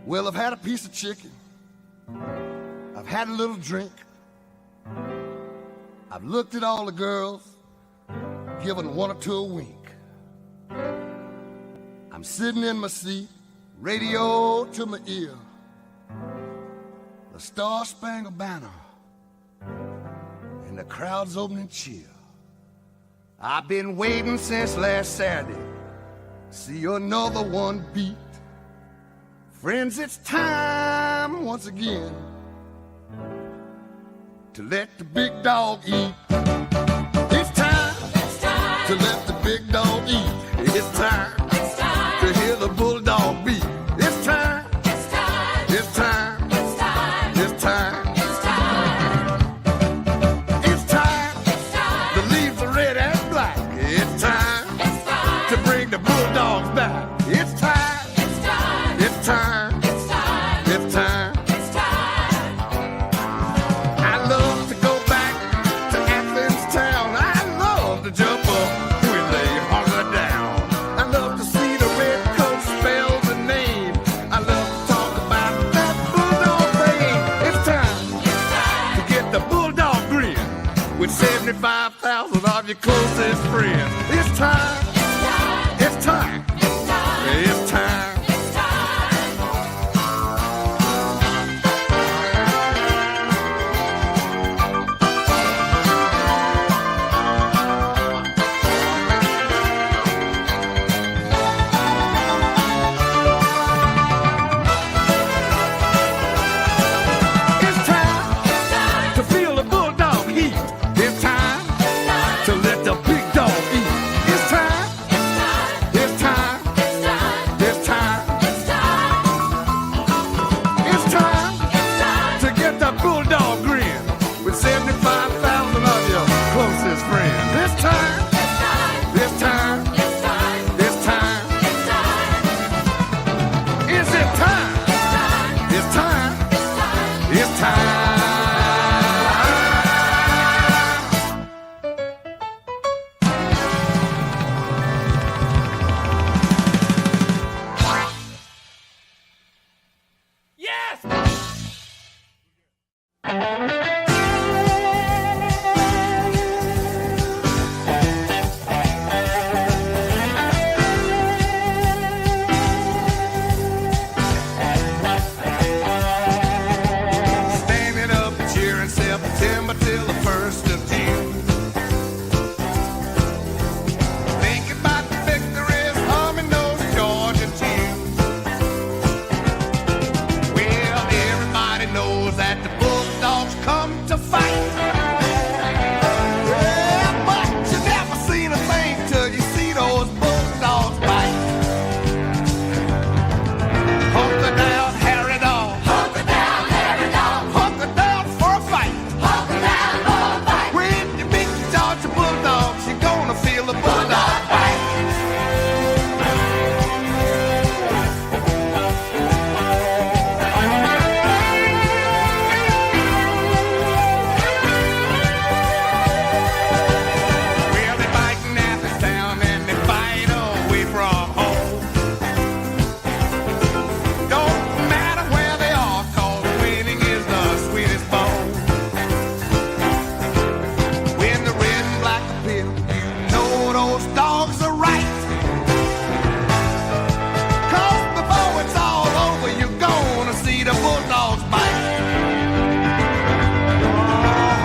Well, I've had a piece of chicken. I've had a little drink. I've looked at all the girls, given one or two a wink. I'm sitting in my seat, radio to my ear, the Star-Spangled Banner, and the crowd's opening cheer. I've been waiting since last Saturday, see another one beat. Friends, it's time once again to let the big dog eat. It's time to let the big dog eat. It's time to hear the bulldog beat. It's time. It's time. It's time. It's time. It's time. It's time. It's time. It's time. The leaves are red and black. It's time. It's time to bring the bulldogs back. It's time. It's time. It's time. It's time. It's time. It's time. I love to go back to Athens town. I love to jump up when they hunker down. I love to see the red coat spell the name. I love to talk about that bulldog thing. It's time to get the bulldog grin with 75,000 of your closest friends. It's time. It's time. It's time. It's time. To feel the bulldog heat. It's time to let the big dog eat. It's time. It's time. It's time. It's time to get the bulldog grin with 75,000 of your closest friends. It's time. It's time. It's time. Is it time? It's time. It's time. Standing up, cheering September till the 1st of June. Thinking about the victories, humming those Georgia tunes. Well, everybody knows that the Bulldogs come to fight. Yeah, but you never seen a thing till you see those Bulldogs bite. Hunker down, Harry Dog. Hunker down, Harry Dog. Hunker down for a fight. Hunker down for a fight. When you meet the Georgia Bulldogs, you're gonna feel the bulldog bite. Well, they fight in Athens town and they fight away from home. Don't matter where they are, 'cause winning is the sweetest bone. When the red and black appear, you know those dogs are right. 'Cause before it's all over, you're gonna see the Bulldogs bite.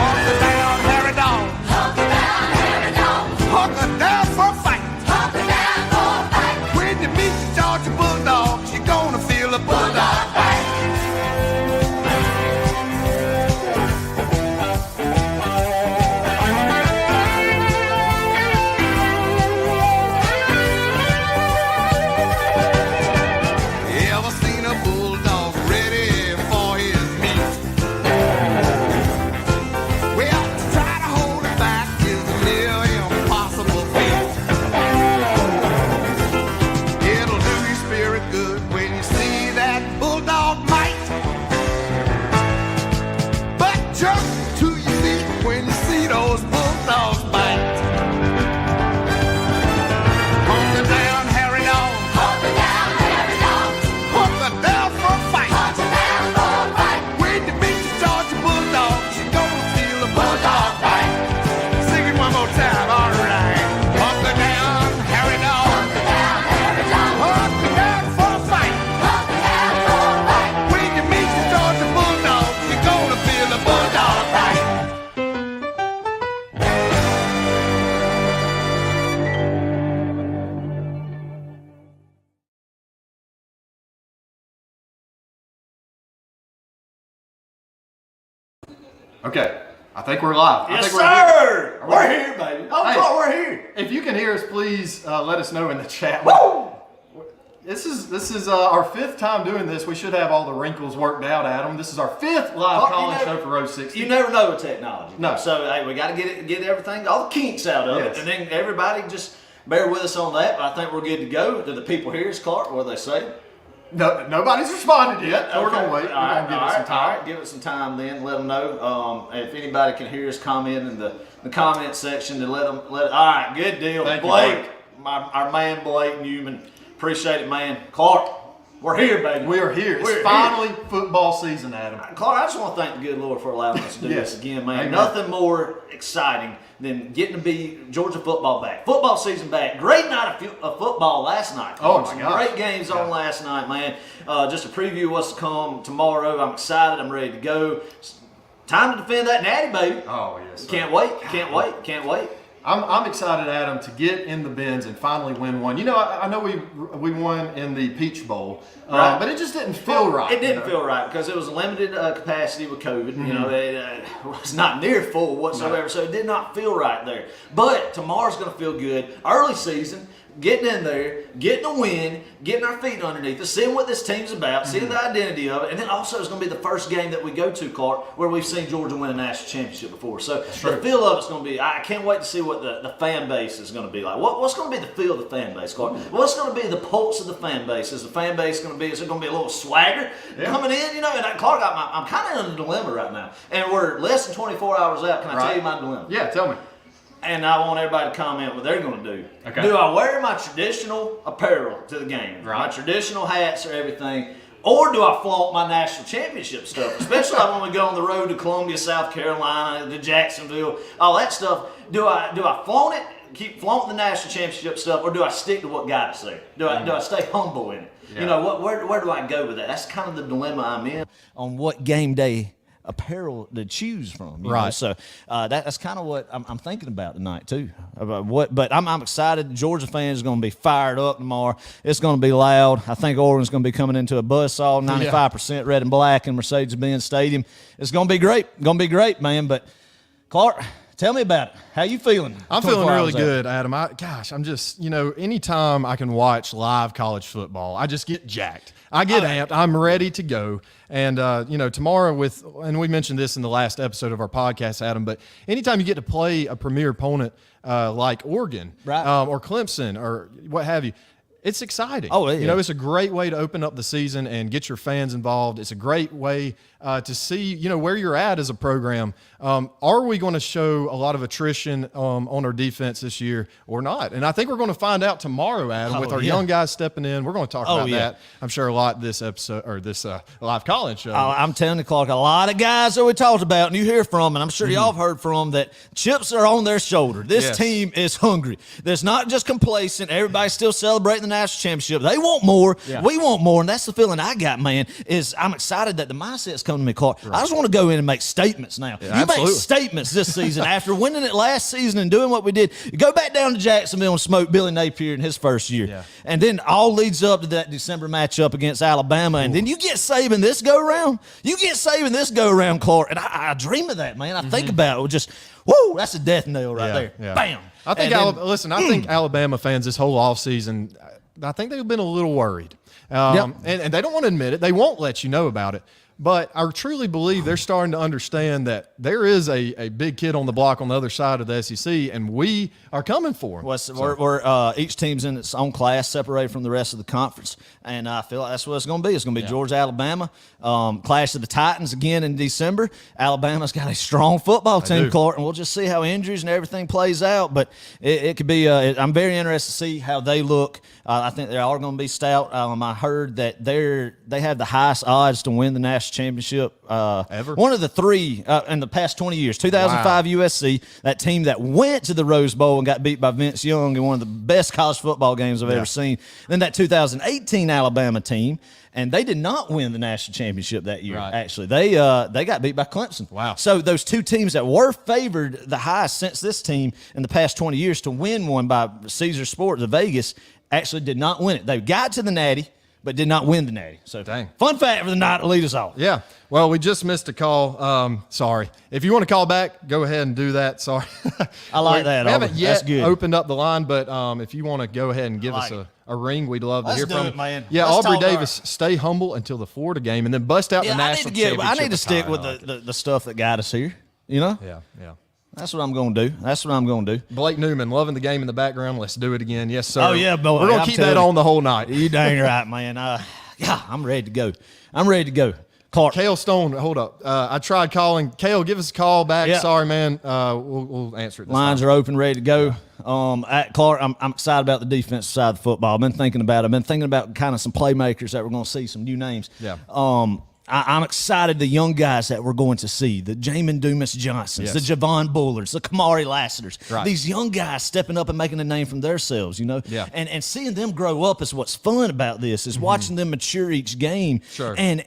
Hunker down, Harry Dog. Hunker down, Harry Dog. Hunker down for a fight. Hunker down for a fight. When you meet the Georgia Bulldogs, you're gonna feel a bulldog bite. Okay, I think we're live. Yes, I think sir! We're here, baby. Oh, Hey, God, we're here. If you can hear us, please let us know in the chat. Woo! This is our 5th time doing this. We should have all the wrinkles worked out, Adam. This is our 5th live call-in show for Row 60. You never know with technology. No. So, hey, we got to get everything, all the kinks out of it. And then everybody just bear with us on that. But I think we're good to go. Do the people here, is Clark, what do they say? No, nobody's responded yet. Okay. We're going to wait. We're going to give it some time. All right, give it some time then. Let them know. If anybody can hear us, comment in the comment section to let them. All right, good deal. Thank you, Blake, our man Blake Newman. Appreciate it, man. Clark, we're here, baby. We are here. It's finally football season, Adam. Clark, I just want to thank the good Lord for allowing us to do this again, man. Amen. Nothing more exciting than getting to be Georgia football back. Football season back. Great night of football last night. Oh, my Some gosh. great games on last night, man. Just a preview of what's to come tomorrow. I'm excited. I'm ready to go. Time to defend that natty, baby. Oh, yes. Sir. Can't wait. Can't wait. Can't wait. I'm excited, Adam, to get in the bins and finally win one. You know, I know we won in the Peach Bowl, Right. but it just didn't feel right. It didn't feel right because it was a limited capacity with COVID. You know, it was not near full whatsoever, so it did not feel right there. But tomorrow's going to feel good. Early season, getting in there, getting a win, getting our feet underneath us, seeing what this team's about, seeing the identity of it, and then also it's going to be the first game that we go to, Clark, where we've seen Georgia win a national championship before. So the feel of it's going to be, I can't wait to see what the fan base is going to be like. What's going to be the feel of the fan base, Clark? What's going to be the pulse of the fan base? Is the fan base going to be, is there going to be a little swagger coming in? You know, and Clark, I'm kind of in a dilemma right now. And we're less than 24 hours out. Can I tell you my dilemma? Yeah, tell me. And I want everybody to comment what they're going to do. Okay. Do I wear my traditional apparel to the game? Right. My traditional hats or everything? Or do I flaunt my national championship stuff? Especially when we go on the road to Columbia, South Carolina, to Jacksonville, all that stuff. Do I flaunt it, keep flaunting the national championship stuff, or do I stick to what got us there? Do I stay humble in it? Yeah. You know, where do I go with that? That's kind of the dilemma I'm in on what game day apparel to choose from, you know? So that's kind of what I'm thinking about tonight too. But I'm excited. Georgia fans are going to be fired up tomorrow. It's going to be loud. I think Oregon's going to be coming into a buzzsaw, 95% red and black in Mercedes-Benz Stadium. It's going to be great. Going to be great, man. But Clark, tell me about it. How you feeling? I'm feeling really good, Adam. I'm just, anytime I can watch live college football, I just get jacked. I get amped. I'm ready to go. And, tomorrow and we mentioned this in the last episode of our podcast, Adam, but anytime you get to play a premier opponent like Oregon or Clemson or what have you, it's exciting. Oh, yeah. It's a great way to open up the season and get your fans involved. It's a great way to see, where you're at as a program. Are we going to show a lot of attrition on our defense this year or not? And I think we're going to find out tomorrow, Adam, with our young guys stepping in. We're going to talk about that, I'm sure, a lot this episode or this live college show. I'm telling you, Clark, a lot of guys that we talked about and you hear from, and I'm sure y'all have heard from, that chips are on their shoulder. This team is hungry. There's not just complacent. Everybody's still celebrating the national championship. They want more. We want more, and that's the feeling I got, man, is I'm excited that the mindset's coming to me, Clark. I just want to go in and make statements now. You make statements this season after winning it last season and doing what we did. You go back down to Jacksonville and smoke Billy Napier in his first year. And then all leads up to that December matchup against Alabama. And then you get Saban this go-around. Clark. And I dream of that, man. I think about it. Just, whoo, that's a death nail right there. Yeah. Bam. I think, I think Alabama fans this whole offseason, I think they've been a little worried. And they don't want to admit it. They won't let you know about it. But I truly believe they're starting to understand that there is a big kid on the block on the other side of the SEC, and we are coming for them. We're each team's in its own class, separated from the rest of the conference, and I feel like that's what it's going to be. It's going to be Georgia, Alabama, clash of the Titans again in December. Alabama's got a strong football team, Clark, and we'll just see how injuries and everything plays out. But it could be. I'm very interested to see how they look. I think they are going to be stout. I heard that they have the highest odds to win the national championship ever. One of the three in the past 20 years. 2005 USC, that team that went to the Rose Bowl and got beat by Vince Young in one of the best college football games I've ever seen. Then that 2018 Alabama team, and they did not win the national championship that year. Actually, they got beat by Clemson. Wow. So those two teams that were favored the highest since this team in the past 20 years to win one by Caesar Sports of Vegas actually did not win it. They got to the Natty, but did not win the Natty. So, Dang. Fun fact for the night to lead us off. Yeah. Well, we just missed a call. Sorry. If you want to call back, go ahead and do that. Sorry. I like that. We haven't Aubrey. yet That's good. opened up the line, but if you want to go ahead and give like us a ring, we'd love to Let's hear do from it, you. man. Yeah, Let's Aubrey talk Davis, stay humble until the Florida game, and then bust out the I need national to get. I championship need to stick with attire. the stuff that got us here. You know. Yeah, yeah. That's what I'm going to do. That's what I'm going to do. Blake Newman, loving the game in the background. Let's do it again. Yes, sir. Oh, yeah, boy. We're going I'm to keep that telling you. on the whole night. You dang right, man. Yeah, I'm ready to go. I'm ready to go. Clark. Kale Stone, hold up. I tried calling. Kale, give us a call back. Yeah. Sorry, man. We'll answer it this Lines time. are open, ready to go. At Clark, I'm excited about the defensive side of the football. I've been thinking about kind of some playmakers that we're going to see, some new names. Yeah. I'm excited the young guys that we're going to see, the Jamin Dumas Johnsons, Yes. the Javon Bullers, the Kamari Lassiters. Right. These young guys stepping up and making a name for themselves, you know? Yeah. And seeing them grow up is what's fun about this, is watching them mature each game. Sure. And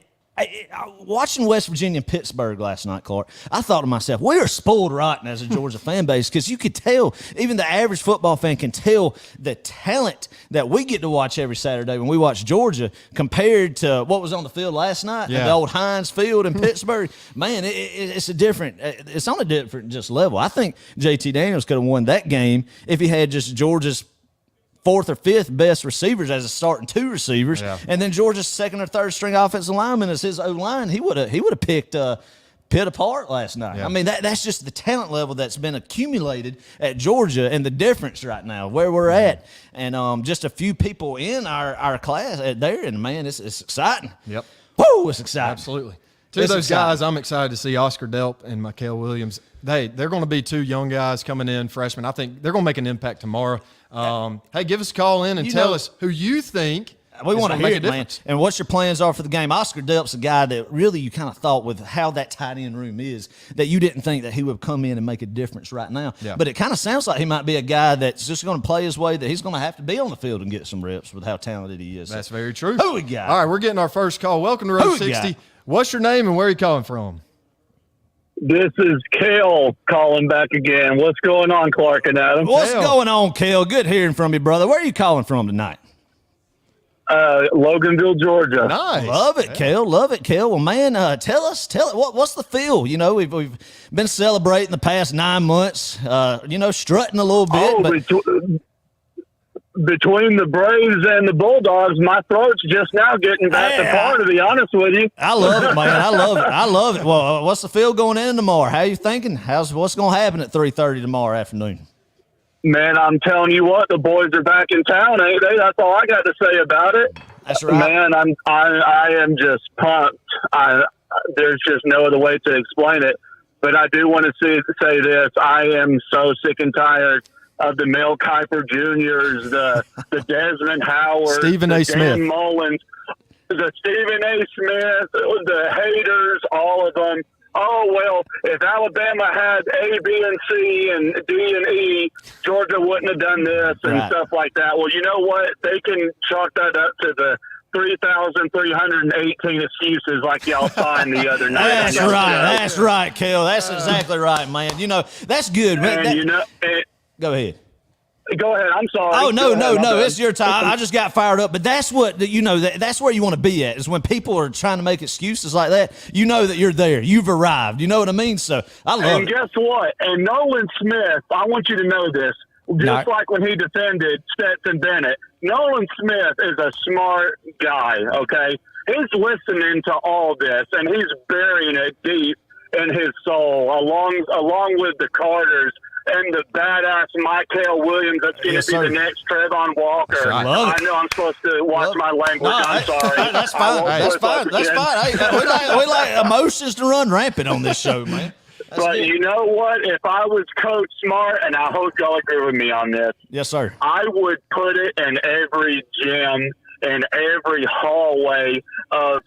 watching West Virginia and Pittsburgh last night, Clark, I thought to myself, we are spoiled rotten as a Georgia fan base, because you could tell, even the average football fan can tell the talent that we get to watch every Saturday when we watch Georgia compared to what was on the field last night at the old Heinz Field in Pittsburgh. Man, it's it's on a different just level. I think JT Daniels could have won that game if he had just Georgia's fourth or fifth best receivers as a starting two receivers, and then Georgia's second or third string offensive lineman as his O-line. He would have picked Pitt apart last night. Yeah. I mean, that's just the talent level that's been accumulated at Georgia, and the difference right now where we're at, and just a few people in our class there, and man, it's exciting. Yep. Woo, it's exciting. Absolutely. Two of those guys I'm excited to see, Oscar Delp and Mikael Williams. They're going to be two young guys coming in, freshmen. I think they're going to make an impact tomorrow. Hey, give us a call in and tell us who you think we want to is gonna hear make it, a man. difference. And what your plans are for the game. Oscar Delp's a guy that really you kind of thought, with how that tight end room is, that you didn't think that he would come in and make a difference right now. Yeah. But it kind of sounds like he might be a guy that's just going to play his way, that he's going to have to be on the field and get some reps with how talented he is. That's very true. Who we got? All right, we're getting our first call. Welcome to Who Road we 60. got? What's your name and where are you calling from? This is Kale calling back again. What's going on, Clark and Adam? What's Kale. going on, Kale? Good hearing from you, brother. Where are you calling from tonight? Loganville, Georgia. Nice. Love it, Kale. Love it, Kale. Well, man, tell it. What's the feel? You know, we've been celebrating the past 9 months. Strutting a little bit, Between the Braves and the Bulldogs, my throat's just now getting back to par, to be honest with you. I love it, man. I love it. Well, what's the feel going in tomorrow? How you thinking? What's going to happen at 3:30 tomorrow afternoon? Man, I'm telling you what, the boys are back in town, ain't they? That's all I got to say about it. That's right. Man, I am just pumped. There's just no other way to explain it. But I do want to say this. I am so sick and tired of the Mel Kiper Juniors, the Desmond Howard, Stephen A. the Smith. Dan Mullins, the Stephen A. Smith, the haters, all of them. Oh, well, if Alabama had A, B, and C, and D, and E, Georgia wouldn't have done this and stuff like that. Well, you know what? They can chalk that up to the 3,318 excuses like y'all signed the other night. That's right. That's right, Kale. That's exactly right, man. You know, that's good. Go ahead. Go ahead. I'm sorry. Oh, no. Go ahead. It's your time. I just got fired up. But that's what, that's where you want to be at, is when people are trying to make excuses like that, you know that you're there. You've arrived. You know what I mean? So I love it. And guess what? And Nolan Smith, I want you to know this. Just like when he defended Stetson Bennett, Nolan Smith is a smart guy, okay? He's listening to all this, and he's burying it deep in his soul, along with the Carters and the badass Mikael Williams that's going to be the next Trevon Walker. Right. I know I'm supposed to watch my language. I'm sorry. That's fine. That's fine. Hey, we like emotions to run rampant on this show, man. But you know what? If I was Coach Smart, and I hope y'all agree with me on this, Yes, sir. I would put it in every gym, in every hallway of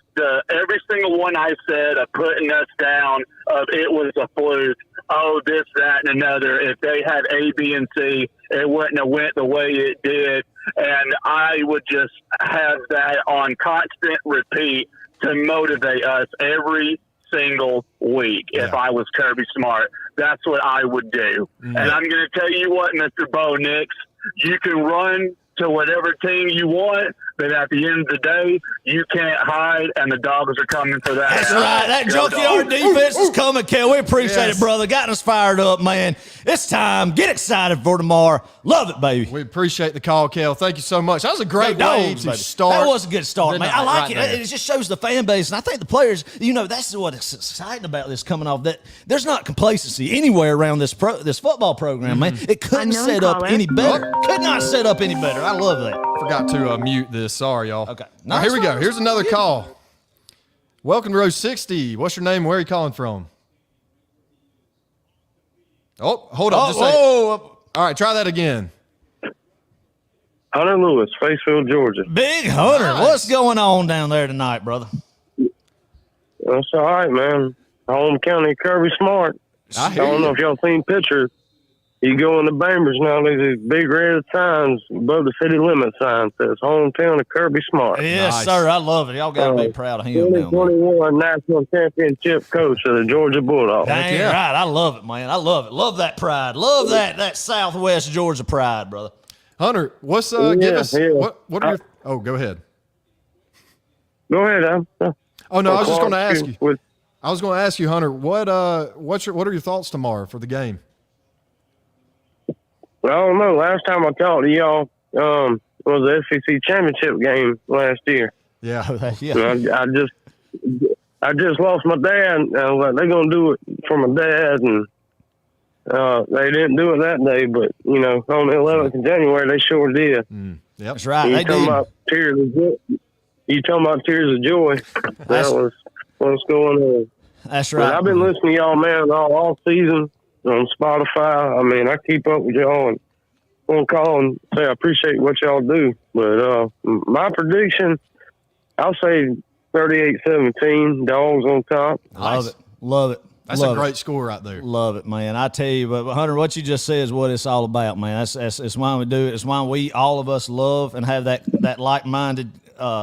every single one I said of putting us down, of it was a fluke, oh, this, that, and another. If they had A, B, and C, it wouldn't have went the way it did. And I would just have that on constant repeat to motivate us every single week. If I was Kirby Smart, that's what I would do. And I'm going to tell you what, Mr. Bo Nix, you can run to whatever team you want, But at the end of the day, you can't hide, and the Dogs are coming for that. That's right. That junkyard defense is coming, Kel. We appreciate it, brother. Got us fired up, man. It's time. Get excited for tomorrow. Love it, baby. We appreciate the call, Kel. Thank you so much. That was a great way to start. That was a good start, man. I like right it. there. It just shows the fan base, and I think the players, that's what's exciting about this coming off, that there's not complacency anywhere around this football program, man. It couldn't set up any better. Could not set up any better. I love that. Forgot to mute this. Sorry, y'all. Okay. All right, here we go. Here's another call. Welcome to row 60. What's your name? Where are you calling from? Oh, hold on. Just a second. All right, try that again. Hunter Lewis, Fayetteville, Georgia. Big Hunter. Nice. What's going on down there tonight, brother? That's all right, man. Home County, Kirby Smart. I I hear don't know you. if y'all seen pictures. You go in the Bambers now, there's these big red signs above the city limit sign says hometown of Kirby Smart. Yes, Nice. sir. I love it. Y'all got to be proud of him down there. 2021 National Championship coach of the Georgia Bulldogs. Dang yeah. right. I love it, man. I love it. Love that pride. Love that Southwest Georgia pride, brother. Hunter, what's give us yeah. what are your go ahead. Go ahead, Al. Oh no, I was just going to ask you. With, I was going to ask you, Hunter, what are your thoughts tomorrow for the game? I don't know. Last time I talked to y'all was the SEC championship game last year. Yeah. Yeah. I just lost my dad. And I was like, they're gonna do it for my dad, and they didn't do it that day. But on the 11th of January, they sure did. Yep. That's right. You They talking did. about tears of joy? You talking about tears of joy? That was what's going on. That's But right. I've been listening to y'all, man, all season on Spotify. I mean, I keep up with y'all and want to call and say I appreciate what y'all do. But my prediction, I'll say 38-17, Dogs on top. Love it. Love it. That's Love a it. great score right there. Love it, man. I tell you, but Hunter, what you just said is what it's all about, man. That's why we do it. It's why all of us love and have that like-minded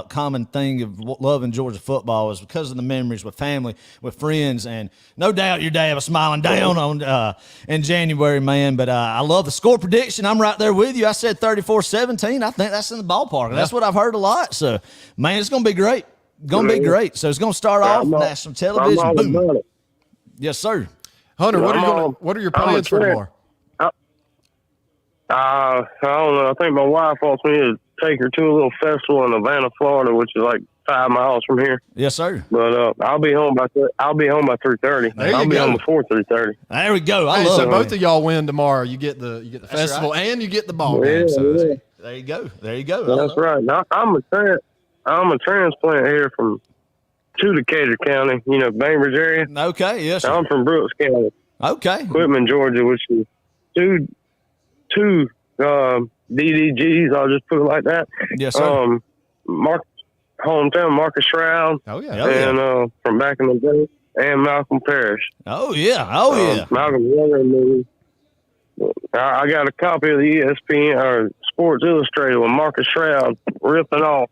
common thing of loving Georgia football, is because of the memories with family, with friends, and no doubt your dad was smiling down on in January, man. But I love the score prediction. I'm right there with you. I said 34-17. I think that's in the ballpark. That's what I've heard a lot. So, man, it's going to be great. Going to be great. So it's going to start off national television. Boom. Yes, sir. Hunter, what are your plans for tomorrow? I don't know. I think my wife wants me to take her to a little festival in Havana, Florida, which is like 5 miles from here. Yes, sir. But I'll be home by 3:30. There you I'll be go. home before 3:30. There we go. I Hey, love so it. both of y'all win tomorrow. You get the festival and you get the ball game. So Yeah. There you go. There you go. That's right. Now, I'm a transplant here from Decatur County, Bainbridge area. Okay. Yes, sir. I'm from Brooks County, Okay. Quitman, Georgia, which is two DDGs. I'll just put it like that. Yes, sir. Hometown Marcus Shroud, oh yeah. Oh, yeah. and from back in the day, and Malcolm Parrish. Oh, yeah. Oh, yeah. Malcolm's younger than me. I got a copy of the ESPN or Sports Illustrated with Marcus Shroud ripping off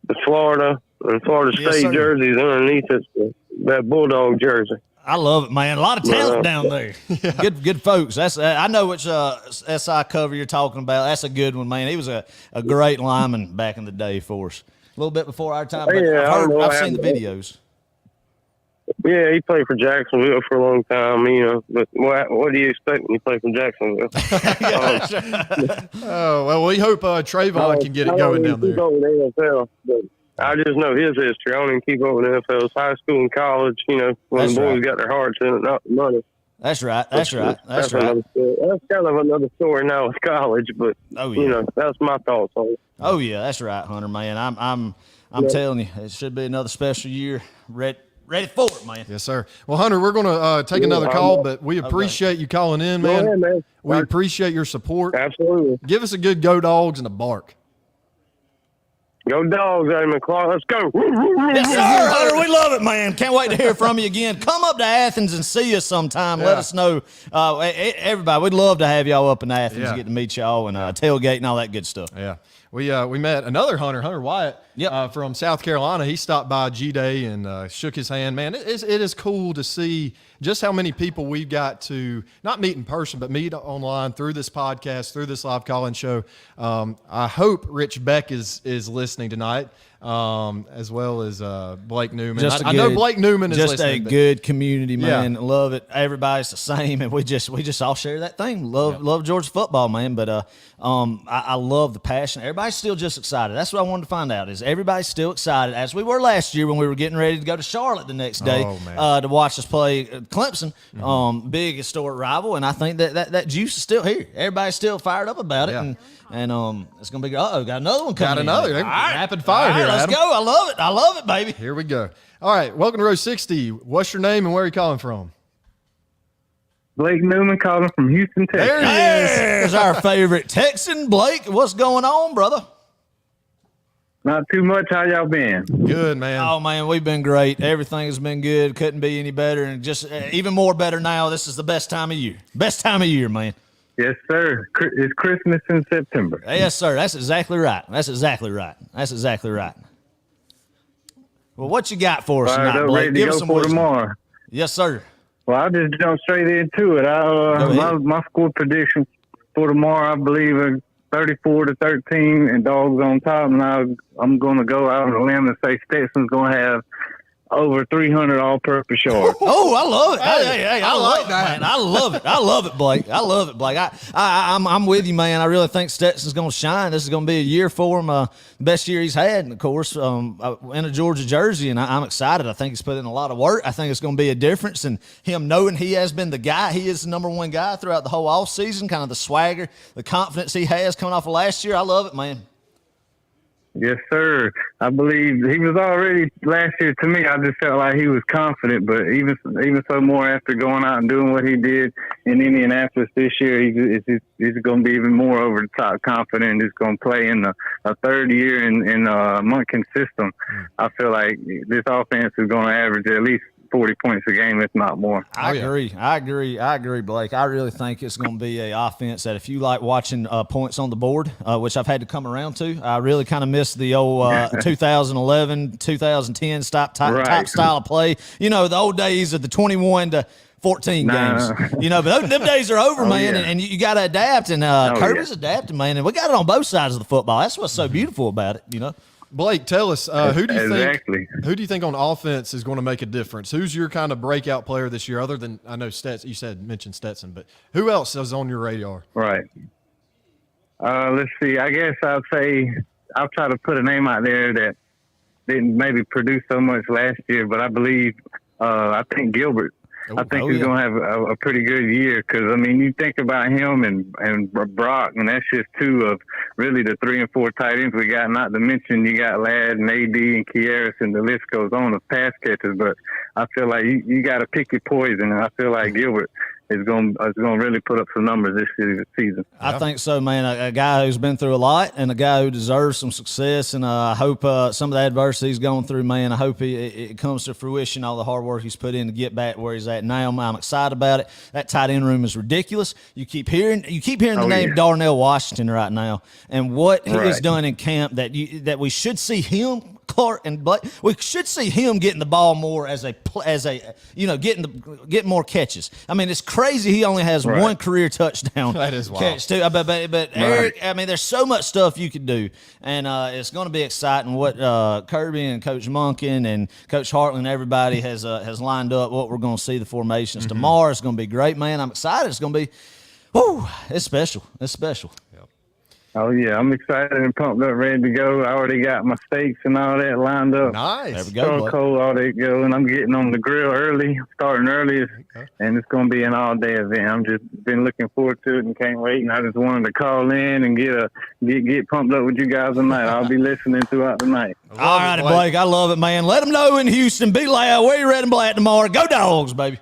the Florida and Florida Yes, State sir. jerseys underneath it, that Bulldog jersey. I love it, man. A lot of talent down there. Good folks. That's I know which SI cover you're talking about. That's a good one, man. He was a great lineman back in the day for us. A little bit before our time, but Yeah, I've seen the videos. Yeah, he played for Jacksonville for a long time, But what do you expect when you play for Jacksonville? Oh well, we hope Trayvon can get it going down Keep there. up with the NFL, but I just know his history. I don't even keep up with the NFL. It's high school and college, when That's the boys right. got their hearts in it, not the money. That's right. That's right. That's right. another story. That's kind of another story now with college, but Oh, yeah. that's my thoughts on it. Oh yeah, that's right, Hunter, man. I'm telling you, it should be another special year. Ready for it, man. Yes, sir. Well, Hunter, we're going to take another call, but we appreciate you calling in, Go man. ahead, man. We appreciate your support. Absolutely. Give us a good Go Dogs and a bark. Go Dogs, Eamon Clark. Let's go. Yes, sir, Hunter. We love it, man. Can't wait to hear from you again. Come up to Athens and see us sometime. Let us know. Everybody, we'd love to have y'all up in Athens Yeah. and get to meet y'all and tailgate and all that good stuff. Yeah. We met another Hunter Wyatt from South Carolina. He stopped by G-Day and shook his hand. Man, it is cool to see just how many people we've got to not meet in person, but meet online through this podcast, through this live call-in show. I hope Rich Beck is listening. listening tonight, as well as Blake Newman. Just I know Blake Newman is just listening. Just a good community, man. Yeah. Love it. Everybody's the same, and we just all share that thing. Love Georgia football, man. But I love the passion. Everybody's still just excited. That's what I wanted to find out. Is everybody's still excited as we were last year when we were getting ready to go to Charlotte the next day to watch us play Clemson, big historic rival, and I think that juice is still here. Everybody's still fired up about it, and it's gonna be. Got another one coming. Got another. All right. Rapid fire here. Let's Adam. go. I love it, baby. Here we go. All right, welcome to Row 60. What's your name and where are you calling from? Blake Newman calling from Houston, Texas. There he is. There's our favorite Texan, Blake. What's going on, brother? Not too much. How y'all been? Good, man. Oh, man, we've been great. Everything has been good. Couldn't be any better. And just even more better now. This is the best time of year. Best time of year, man. Yes, sir. It's Christmas in September. Yes, sir. That's exactly right. That's exactly right. Well, what you got for us Fired tonight, up, Blake? ready to Give us go some for wisdom. tomorrow. Yes, sir. Well, I'll just jump straight into it. Go ahead. My score prediction for tomorrow, I believe, is 34-13, and Dogs on top. And I'm going to go out on a limb and say Stetson's going to have over 300 all-purpose yards. Oh, I love it. Hey, I like love it, that. man. I love it, Blake. I'm with you, man. I really think Stetson's going to shine. This is going to be a year for him, best year he's had, of course, in a Georgia jersey, and I'm excited. I think he's put in a lot of work. I think it's going to be a difference, and him knowing he has been the guy. He is the number one guy throughout the whole offseason, kind of the swagger, the confidence he has coming off of last year. I love it, man. Yes, sir. I believe he was already last year. To me, I just felt like he was confident, but even so more after going out and doing what he did in Indianapolis this year, he's going to be even more over the top confident. He's going to play in a third year in Monken's system. I feel like this offense is going to average at least 40 points a game, if not more. I agree, Blake. I really think it's going to be an offense that if you like watching points on the board, which I've had to come around to, I really kind of miss the old 2011, 2010 top style of play. You know, the old days of the 21 to 14 games. You know, but them days are over, man, yeah. and you got to adapt. And Kirby's adapting, man, and we got it on both sides of the football. That's what's so beautiful about it, you know. Blake, tell us, who do you think on offense is going to make a difference? Who's your kind of breakout player this year, other than, I know Stetson, you mentioned Stetson, but who else is on your radar? Right. Let's see. I guess I'll try to put a name out there that didn't maybe produce so much last year, but I think Gilbert. I think he's going to have a pretty good year because, I mean, you think about him and Brock, and that's just two of really the 3 and 4 tight ends we got, not to mention you got Ladd and AD and Kieras, and the list goes on of pass catchers. But I feel like you got to pick your poison, and I feel like Gilbert is going to really put up some numbers this season. I think so, man. A guy who's been through a lot and a guy who deserves some success. And I hope some of the adversity he's going through, man, I hope it comes to fruition, all the hard work he's put in to get back where he's at now. I'm excited about it. That tight end room is ridiculous. You keep hearing the name Darnell Washington right now, and what he has done in camp that we should see him. Clark and Blake, we should see him getting the ball more as a getting more catches. I mean, it's crazy he only has one career touchdown. That is wild. Catch too. But Eric, I mean, there's so much stuff you could do, and it's going to be exciting what Kirby and Coach Monken and Coach Hartland and everybody has lined up. What we're going to see the formations tomorrow is going to be great, man. I'm excited. It's going to be, it's special. It's special. Oh, yeah, I'm excited and pumped up, ready to go. I already got my steaks and all that lined up. Nice. There we go, Charcoal, all that go, and I'm getting on the grill early, starting early, and it's going to be an all-day event. I'm just been looking forward to it and can't wait, and I just wanted to call in and get pumped up with you guys tonight. I'll be listening throughout the night. All righty, Blake. I love it, man. Let them know in Houston. Be loud. Where you red and black tomorrow. Go Dogs, baby.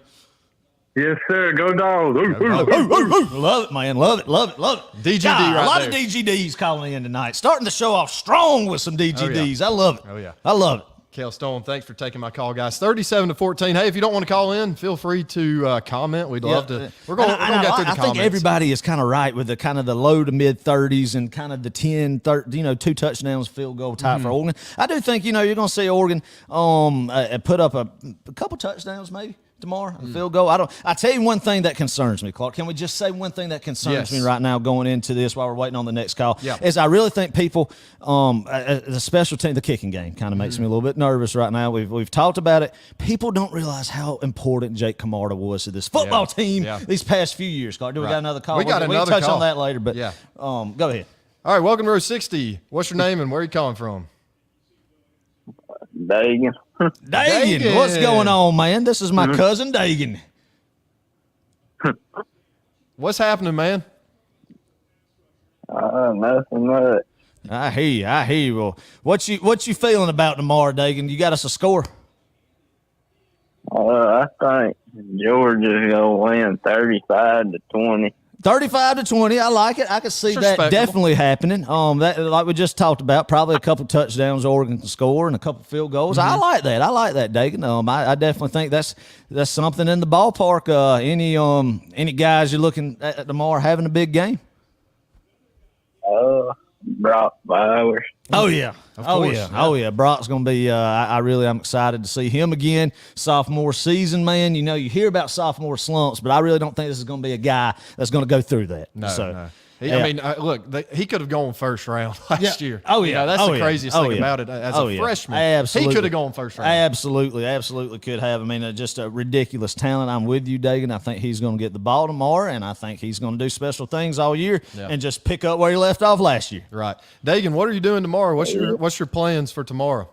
Yes, sir. Go Dogs. Love it, man. Love it. DGD God, right a lot there. of DGDs calling in tonight. Starting the show off strong with some DGDs. I love it. Oh, yeah. I love it. Kale Stone, thanks for taking my call, guys. 37-14. Hey, if you don't want to call in, feel free to comment. We'd love to. We're going to get through the comments. I think everybody is kind of right with the kind of the low to mid 30s and kind of the 10, 30, 2 touchdowns field goal type for Oregon. I do think, you're going to see Oregon put up a couple touchdowns maybe. tomorrow? A field goal? I tell you one thing that concerns me, Clark. Can we just say one thing that concerns me right now going into this while we're waiting on the next call? Yeah. Is I really think people, the special team, the kicking game kind of makes me a little bit nervous right now. We've talked about it. People don't realize how important Jake Camarda was to this football team these past few years. Clark, do we got another call? We got we another can touch call on that later, but Yeah. Go ahead. All right, welcome to Row 60. What's your name and where are you calling from? Dagan. Dagan, what's going on, man? This is my cousin Dagan. What's happening, man? Nothing much. I hear you. Well, what you feeling about tomorrow, Dagan? You got us a score? I think Georgia's gonna win 35-20. 35-20. I like it. I can see that definitely happening. That like we just talked about, probably a couple touchdowns Oregon can score and a couple field goals. I like that. I like that, Dagan. I definitely think that's something in the ballpark. Any guys you're looking at tomorrow having a big game? Brock Bowers. Oh yeah, course. Oh yeah. Brock's gonna be. I'm excited to see him again. Sophomore season, man. You know, you hear about sophomore slumps, but I really don't think this is gonna be a guy that's gonna go through that. No. I mean, look, he could have gone first round last year. Oh, yeah. You know, that's the craziest thing yeah. about it. As a freshman, absolutely. he could have gone first round. Absolutely could have. I mean, just a ridiculous talent. I'm with you, Dagan. I think he's going to get the ball tomorrow, and I think he's going to do special things all year and just pick up where he left off last year. Right. Dagan, what are you doing tomorrow? What's your plans for tomorrow?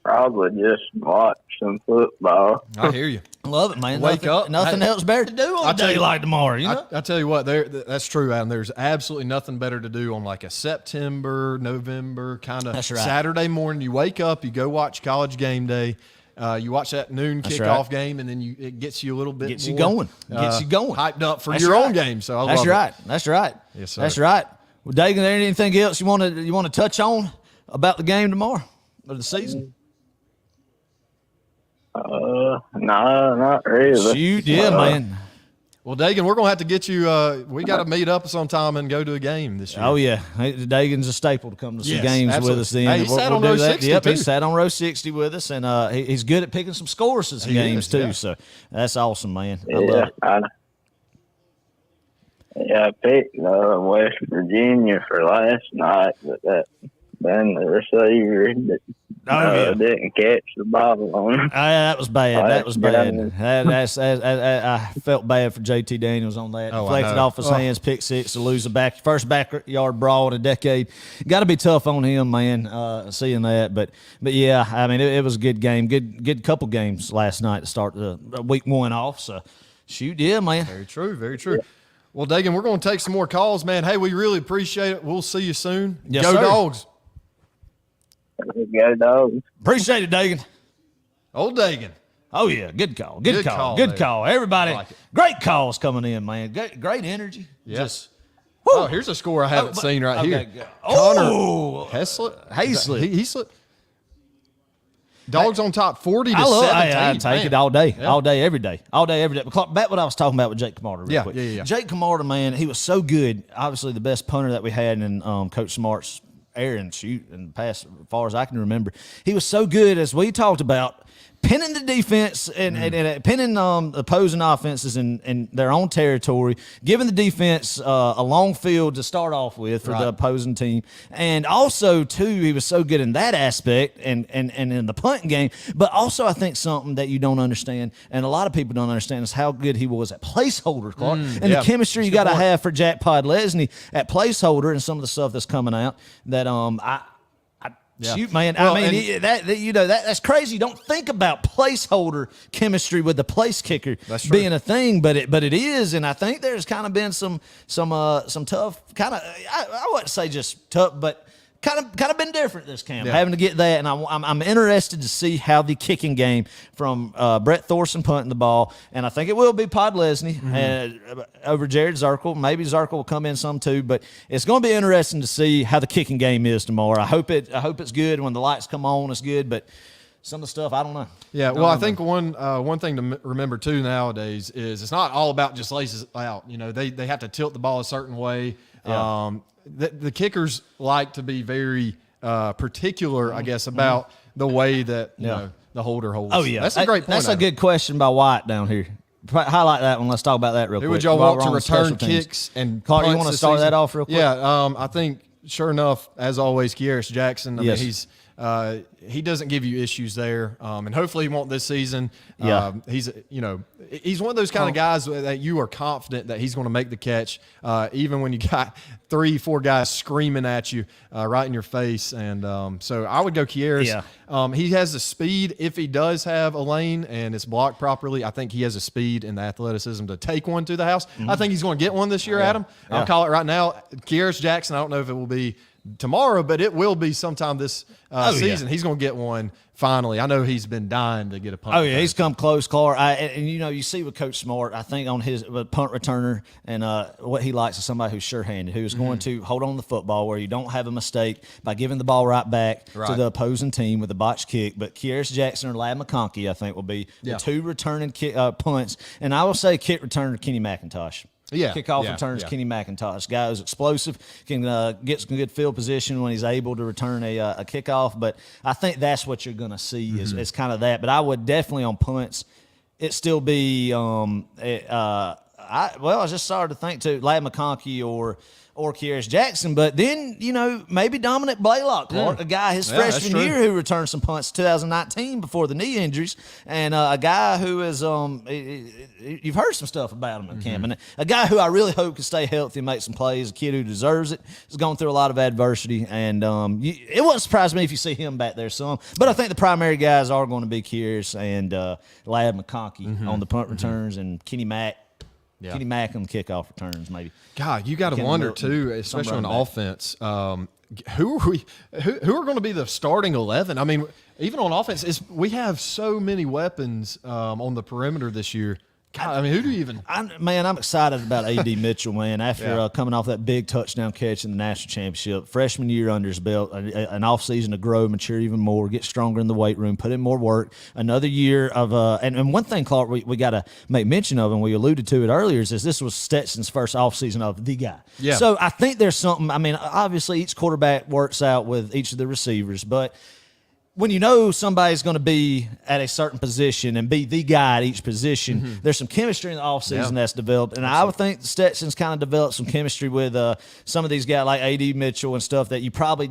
Probably just watch some football. I hear you. Love it, man. Wake up. Nothing else better to do on a day like tomorrow, you know? I tell you what, that's true, Adam. There's absolutely nothing better to do on like a September, November kind of Saturday morning. You wake up, you go watch College Game Day. You watch that noon kickoff game, and then it gets you a little bit Gets you going. Hyped up for your own game. So I love it. That's right. Yes, sir. That's right. Well, Dagan, is there anything else you want to touch on about the game tomorrow or the season? No, not really. Shoot, man. Well, Dagan, we're gonna have to get you. We got to meet up sometime and go to a game this year. Oh yeah, Dagan's a staple to come to some games absolutely. with us. Then Hey, he sat on row 60 Yep, too. he sat on row 60 with us, and he's good at picking some scores in some games too. So that's awesome, man. I love it. I picked West Virginia for last night, but then the receiver didn't catch the ball on him. That was bad. That was bad. I felt bad for JT Daniels on that. Deflected off his hands, pick six to lose first backyard brawl in a decade. Got to be tough on him, man. Seeing that, but yeah, I mean, it was a good game. Good couple games last night to start the week one off. So, shoot, yeah, man. Very true. Very true. Well, Dagan, we're going to take some more calls, man. Hey, we really appreciate it. We'll see you soon. Yes, Go sir. Dogs. Go Dogs. Appreciate it, Dagan. Old Dagan. Oh yeah, good call. Good call. Everybody, like it. great calls coming in, man. Great energy. Yes. Here's a score I haven't seen right here. Oh, Connor Heslett. Heslett. Dogs on top 40 to 17. I take it all day, all day, every day. But Clark, back what I was talking about with Jake Camarda real quick. Yeah. Jake Camarda, man, he was so good. Obviously, the best punter that we had in Coach Smart's era and shoot in the past, as far as I can remember. He was so good, as we talked about, pinning the defense and pinning opposing offenses in their own territory, giving the defense a long field to start off with for the opposing team. And also, too, he was so good in that aspect and in the punting game. But also, I think something that you don't understand, and a lot of people don't understand, is how good he was at placeholder, Clark. And the chemistry you got to have for Jack Podlesny at placeholder and some of the stuff that's coming out that shoot, man. Well, I mean, that's crazy. You don't think about placeholder chemistry with the place kicker being a thing, but it is, and I think there's kind of been some tough kind of, I wouldn't say just tough, but kind of been different this camp, having to get that, and I'm interested to see how the kicking game from Brett Thorson punting the ball, and I think it will be Podlesny over Jared Zirkle. Maybe Zirkle will come in some too, but it's going to be interesting to see how the kicking game is tomorrow. I hope it's good. When the lights come on, it's good, but some of the stuff, I don't know. Yeah, well, I think one thing to remember too nowadays is it's not all about just laces out. You know, they have to tilt the ball a certain way. Yeah. The kickers like to be very particular, I guess, about the way that you know the holder holds. Oh, yeah. That's a great point. That's a Adam. good question by White down here. Highlight that one. Let's talk about that real quick. Who would y'all While want we're to on return special teams. kicks and Clark, you punts want to this start season? that off real quick? Yeah, I think sure enough, as always, Kearis Jackson. I Yes. mean, he doesn't give you issues there, and hopefully he won't this season. Yeah. He's one of those kind of guys that you are confident that he's going to make the catch, even when you got 3-4 guys screaming at you right in your face. And so I would go Kearis. Yeah. He has the speed. If he does have a lane and it's blocked properly, I think he has the speed and the athleticism to take one to the house. I think he's going to get one this year, Adam. I'll call it right now. Kearis Jackson, I don't know if it will be tomorrow, but it will be sometime this season. He's going to get one finally. I know he's been dying to get a punt. Oh, yeah, he's come close, Clark. And you see with Coach Smart, I think on his punt returner and what he likes is somebody who's sure-handed, who's going to hold on to the football where you don't have a mistake by giving the ball right back to the opposing team with a botched kick. But Kearis Jackson or Lad McConkey, I think, will be the two returning punts. And I will say kick returner Kenny McIntosh. Kickoff returns Kenny McIntosh. Guy who's explosive, can get some good field position when he's able to return a kickoff. But I think that's what you're going to see is kind of that. But I would definitely on punts, it still be I just started to think too, Lad McConkey or Kearis Jackson, but then, maybe Dominic Blaylock, Clark, a guy his freshman year who returned some punts 2019 before the knee injuries, and a guy who is, you've heard some stuff about him in camp, and a guy who I really hope can stay healthy and make some plays, a kid who deserves it, has gone through a lot of adversity, and it wouldn't surprise me if you see him back there some, but I think the primary guys are going to be Kearis and Lad McConkey on the punt returns, and Kenny Mack. Yeah. Kenny Mack on kickoff returns, maybe. God, you got to wonder too, especially on offense. Who are going to be the starting 11? I mean, even on offense, we have so many weapons on the perimeter this year. God, I mean, who do you even? I'm excited about A.D. Mitchell, man. After coming off that big touchdown catch in the national championship, freshman year under his belt, an offseason to grow, mature even more, get stronger in the weight room, put in more work. Another year of and one thing, Clark, we got to make mention of, and we alluded to it earlier, is this was Stetson's first offseason of the guy. Yeah. So I think there's something. I mean, obviously each quarterback works out with each of the receivers, but when you know somebody's going to be at a certain position and be the guy at each position, there's some chemistry in the offseason that's developed. And I would think Stetson's kind of developed some chemistry with some of these guys like A.D. Mitchell and stuff that you probably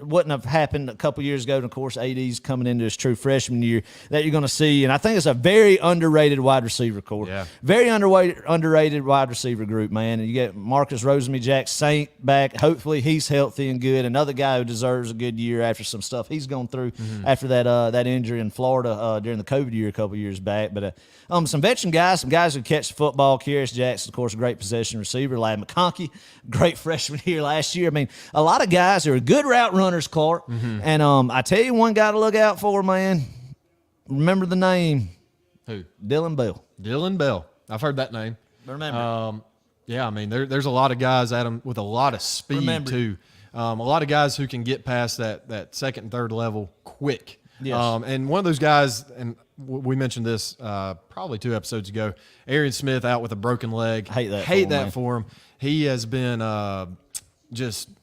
wouldn't have happened a couple years ago. And, of course, A.D.'s coming into his true freshman year that you're going to see. And I think it's a very underrated wide receiver corps. Yeah. Very underrated wide receiver group, man. And you get Marcus Rosemary-Jack Saint back. Hopefully he's healthy and good. Another guy who deserves a good year after some stuff he's gone through. After that injury in Florida during the COVID year a couple years back. But some veteran guys, some guys who catch the football. Kearis Jackson, of course, a great possession receiver. Lad McConkey, great freshman year last year. I mean, a lot of guys who are good route runners, Clark. And I tell you one guy to look out for, man. Remember the name. Who? Dylan Bell. Dylan Bell. I've heard that name. Remember. Yeah, I mean, there's a lot of guys, Adam, with a lot of speed, too. A lot of guys who can get past that second and third level quick. Yes. And one of those guys, and we mentioned this probably 2 episodes ago, Arian Smith out with a broken leg. Hate that for him. He has been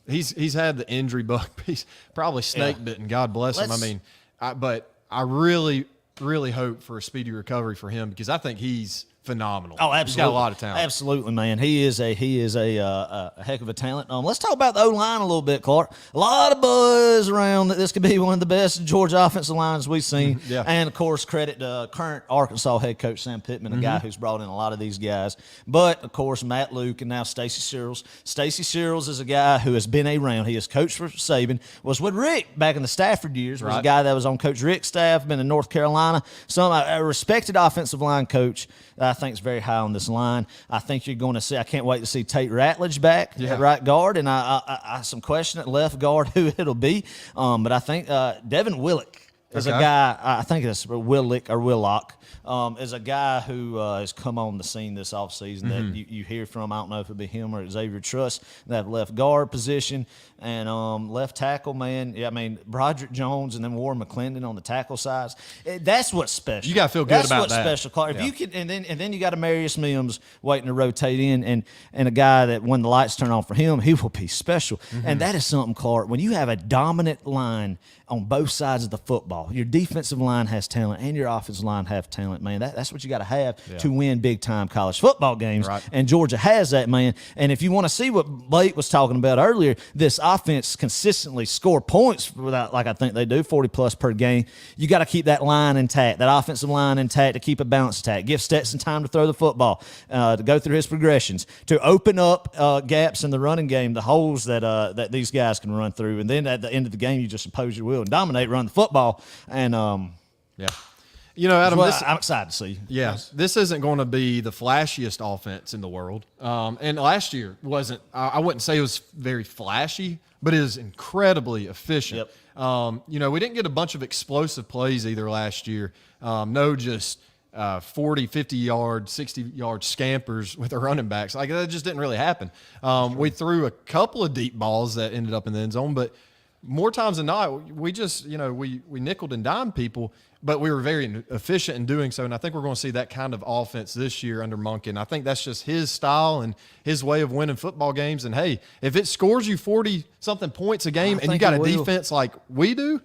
he's had the injury bug. He's probably snake bitten. God bless him. I mean, but I really, really hope for a speedy recovery for him because I think he's phenomenal. Oh, absolutely. He's got a lot of talent. Absolutely, man. He is a heck of a talent. Let's talk about the O-line a little bit, Clark. A lot of buzz around that this could be one of the best Georgia offensive lines we've seen. Yeah. And, of course, credit to current Arkansas head coach Sam Pittman, a guy who's brought in a lot of these guys. But, of course, Matt Luke and now Stacy Searles. Stacy Searles is a guy who has been around. He has coached for Saban, was with Rick back in the Stafford years, was a guy that was on Coach Rick's staff, been in North Carolina. A respected offensive line coach. I think is very high on this line. I think you're going to see. I can't wait to see Tate Ratledge back at right guard, and I some question at left guard who it'll be. But I think Devin Willock is a guy. I think it's Willock or Willock. Is a guy who has come on the scene this offseason that you hear from. I don't know if it'll be him or Xavier Truss, that left guard position. And left tackle, man. Yeah, I mean, Broderick Jones and then Warren McClendon on the tackle sides. That's what's special. You got to feel good about that. That's what's special, Clark. If you can, and then you got a Marius Mims waiting to rotate in, and a guy that when the lights turn on for him, he will be special. And that is something, Clark. When you have a dominant line on both sides of the football, football. Your defensive line has talent and your offensive line have talent, man. That's what you got to have to win big-time college football games. Right. And Georgia has that, man. And if you want to see what Blake was talking about earlier, this offense consistently score points without, like I think they do, 40-plus per game. You got to keep that line intact, that offensive line intact, to keep a balance intact. Give Stetson time to throw the football, to go through his progressions, to open up gaps in the running game, the holes that these guys can run through. And then at the end of the game, you just impose your will and dominate, run the football. And You know, Adam, I'm excited to see. Yeah, this isn't going to be the flashiest offense in the world. And last year wasn't, I wouldn't say it was very flashy, but it is incredibly efficient. Yep. You know, we didn't get a bunch of explosive plays either last year. No just 40, 50-yard, 60-yard scampers with our running backs. Like, that just didn't really happen. We threw a couple of deep balls that ended up in the end zone, but more times than not, we just, you know, we nickeled and dimed people, but we were very efficient in doing so. And I think we're going to see that kind of offense this year under Monken. I think that's just his style and his way of winning football games. And, hey, if it scores you 40-something points a game and you got a defense like we do,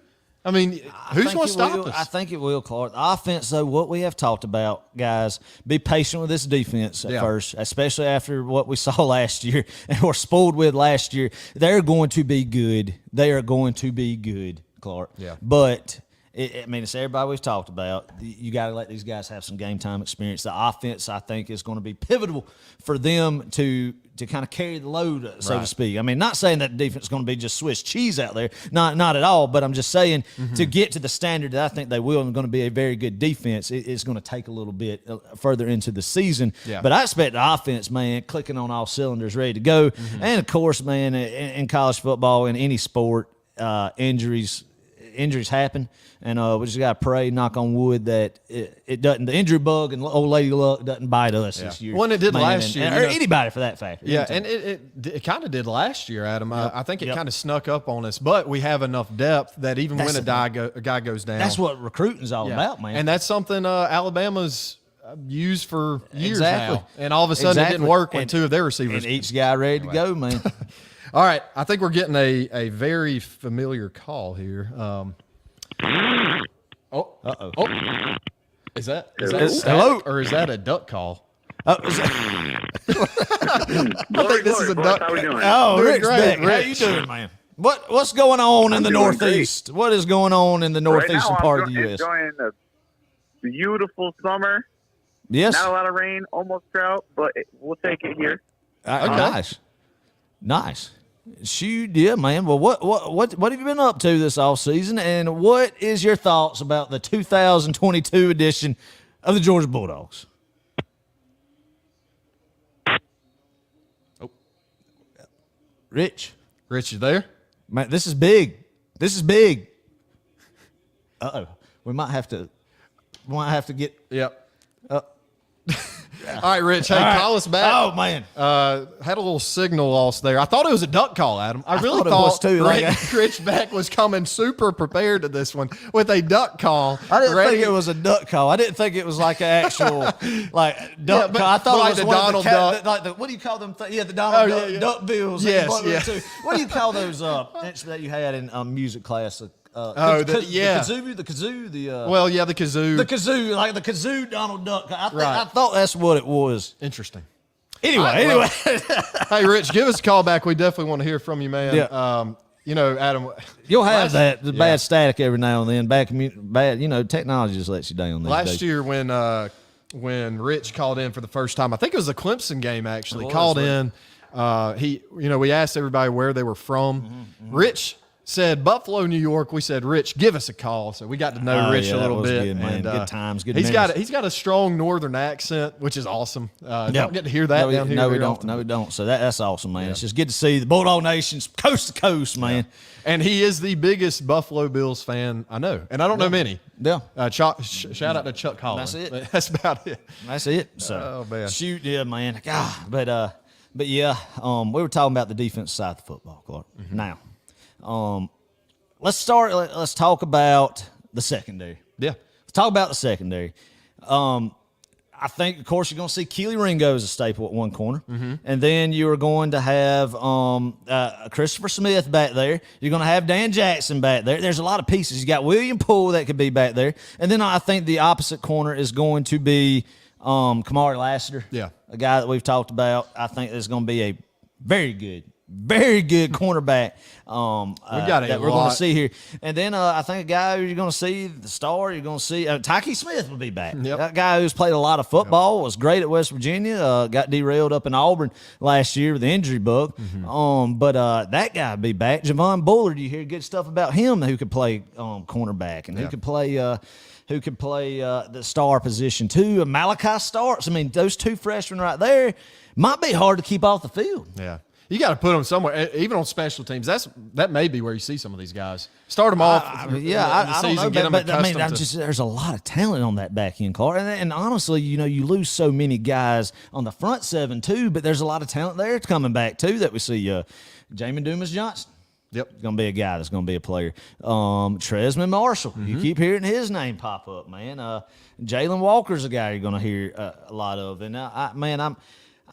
I mean, who's going to stop us? I think it will, Clark. The offense, though, what we have talked about, guys, be patient with this defense at first, especially after what we saw last year and were spoiled with last year. They're going to be good. They are going to be good, Clark. Yeah. But I mean, it's everybody we've talked about. You got to let these guys have some game time experience. The offense, I think, is going to be pivotal for them to kind of carry the load, so to speak. I mean, not saying that the defense is going to be just Swiss cheese out there, not at all. But I'm just saying to get to the standard that I think they will, and going to be a very good defense, it's going to take a little bit further into the season. Yeah. But I expect the offense, man, clicking on all cylinders, ready to go. And of course, man, in college football, in any sport, injuries happen. And we just got to pray, knock on wood, that it doesn't, the injury bug and old lady luck doesn't bite us this year. Well, and it did last year. Or anybody for that fact. Yeah, and it kind of did last year, Adam. I think it kind of snuck up on us, but we have enough depth that even when a guy goes down. That's what recruiting's all about, man. And that's something Alabama's used for years now. And all of a sudden it didn't work when two of their receivers. And each guy ready to go, man. All right, I think we're getting a very familiar call here. Is that static, or is that a duck call? Oh, I think this is a duck. How we doing? Oh, Doing Rick's great, back. How Rich. you doing, man? What's going on in the doing Northeast? What is going on in the northeastern part of the U.S.? Enjoying a beautiful summer. Yes. Not a lot of rain, almost drought, but we'll take it here. Nice. Shoot, yeah, man. Well, what have you been up to this off season, and what is your thoughts about the 2022 edition of the Georgia Bulldogs? Oh, Rich, you there? man, this is big. We might have to get. Yep. All right, Rich. Hey, call us back. Oh man, had a little signal loss there. I thought it was a duck call, Adam. I really thought it was too, Rich Beck was coming super prepared to this one with a duck call. I didn't think it was a duck call. I didn't think it was like an actual duck call. I thought like it was the one Donald of Duck. the what do you call them? The Donald Duck bills. Yes, Too. What do you call those instruments that you had in music class? The kazoo, the kazoo. The kazoo. The kazoo, like the kazoo Donald Duck. I Right. thought that's what it was. Interesting. Anyway. Hey, Rich, give us a call back. We definitely want to hear from you, man. Yeah. You know, Adam. You'll have the bad static every now and then. Bad, technology just lets you down these Last days. year when Rich called in for the first time, I think it was the Clemson game actually. It was, called right. in. We asked everybody where they were from. Rich said Buffalo, New York. We said, Rich, give us a call. So we got to know Rich a little bit. Good, man. And, good times, good he's memories. got a strong northern accent, which is awesome. Don't get to hear that down here. No, we very don't. often. No, we don't. So that's awesome, man. It's just good to see the Bulldog Nation's coast to coast, man. And he is the biggest Buffalo Bills fan I know. And I don't know many. Yeah. Shout out to Chuck Collins. That's it. That's about it. That's it. So, Oh, man. shoot, yeah, man. God, but yeah, we were talking about the defense side of the football, Clark. Now, let's talk about the secondary. Yeah. Let's talk about the secondary. I think, of course, you're going to see Keely Ringo as a staple at one corner. Mm-hmm. And then you are going to have Christopher Smith back there. You're going to have Dan Jackson back there. There's a lot of pieces. You got William Poole that could be back there. And then I think the opposite corner is going to be Kamari Lassiter. Yeah. A guy that we've talked about. I think is going to be a very good cornerback that we're going to see here. And then I think a guy who you're going to see, the star, you're going to see, Tyke Smith will be back. Yep. That guy who's played a lot of football, was great at West Virginia, got derailed up in Auburn last year with the injury bug. But that guy will be back. Javon Bullard, you hear good stuff about him, who could play cornerback and who could play the star position too. And Malachi Starks. I mean, those two freshmen right there might be hard to keep off the field. Yeah. You got to put them somewhere, even on special teams. That may be where you see some of these guys. Start them off. I season, don't know, get them but I mean, accustomed there's a lot of talent on that back end, Clark. And honestly, you lose so many guys on the front seven too, but there's a lot of talent there coming back too that we see. Jamin Dumas Johnson. Yep. Going to be a guy that's going to be a player. Tresman Marshall. You keep hearing his name pop up, man. Jalen Walker's a guy you're going to hear a lot of. And,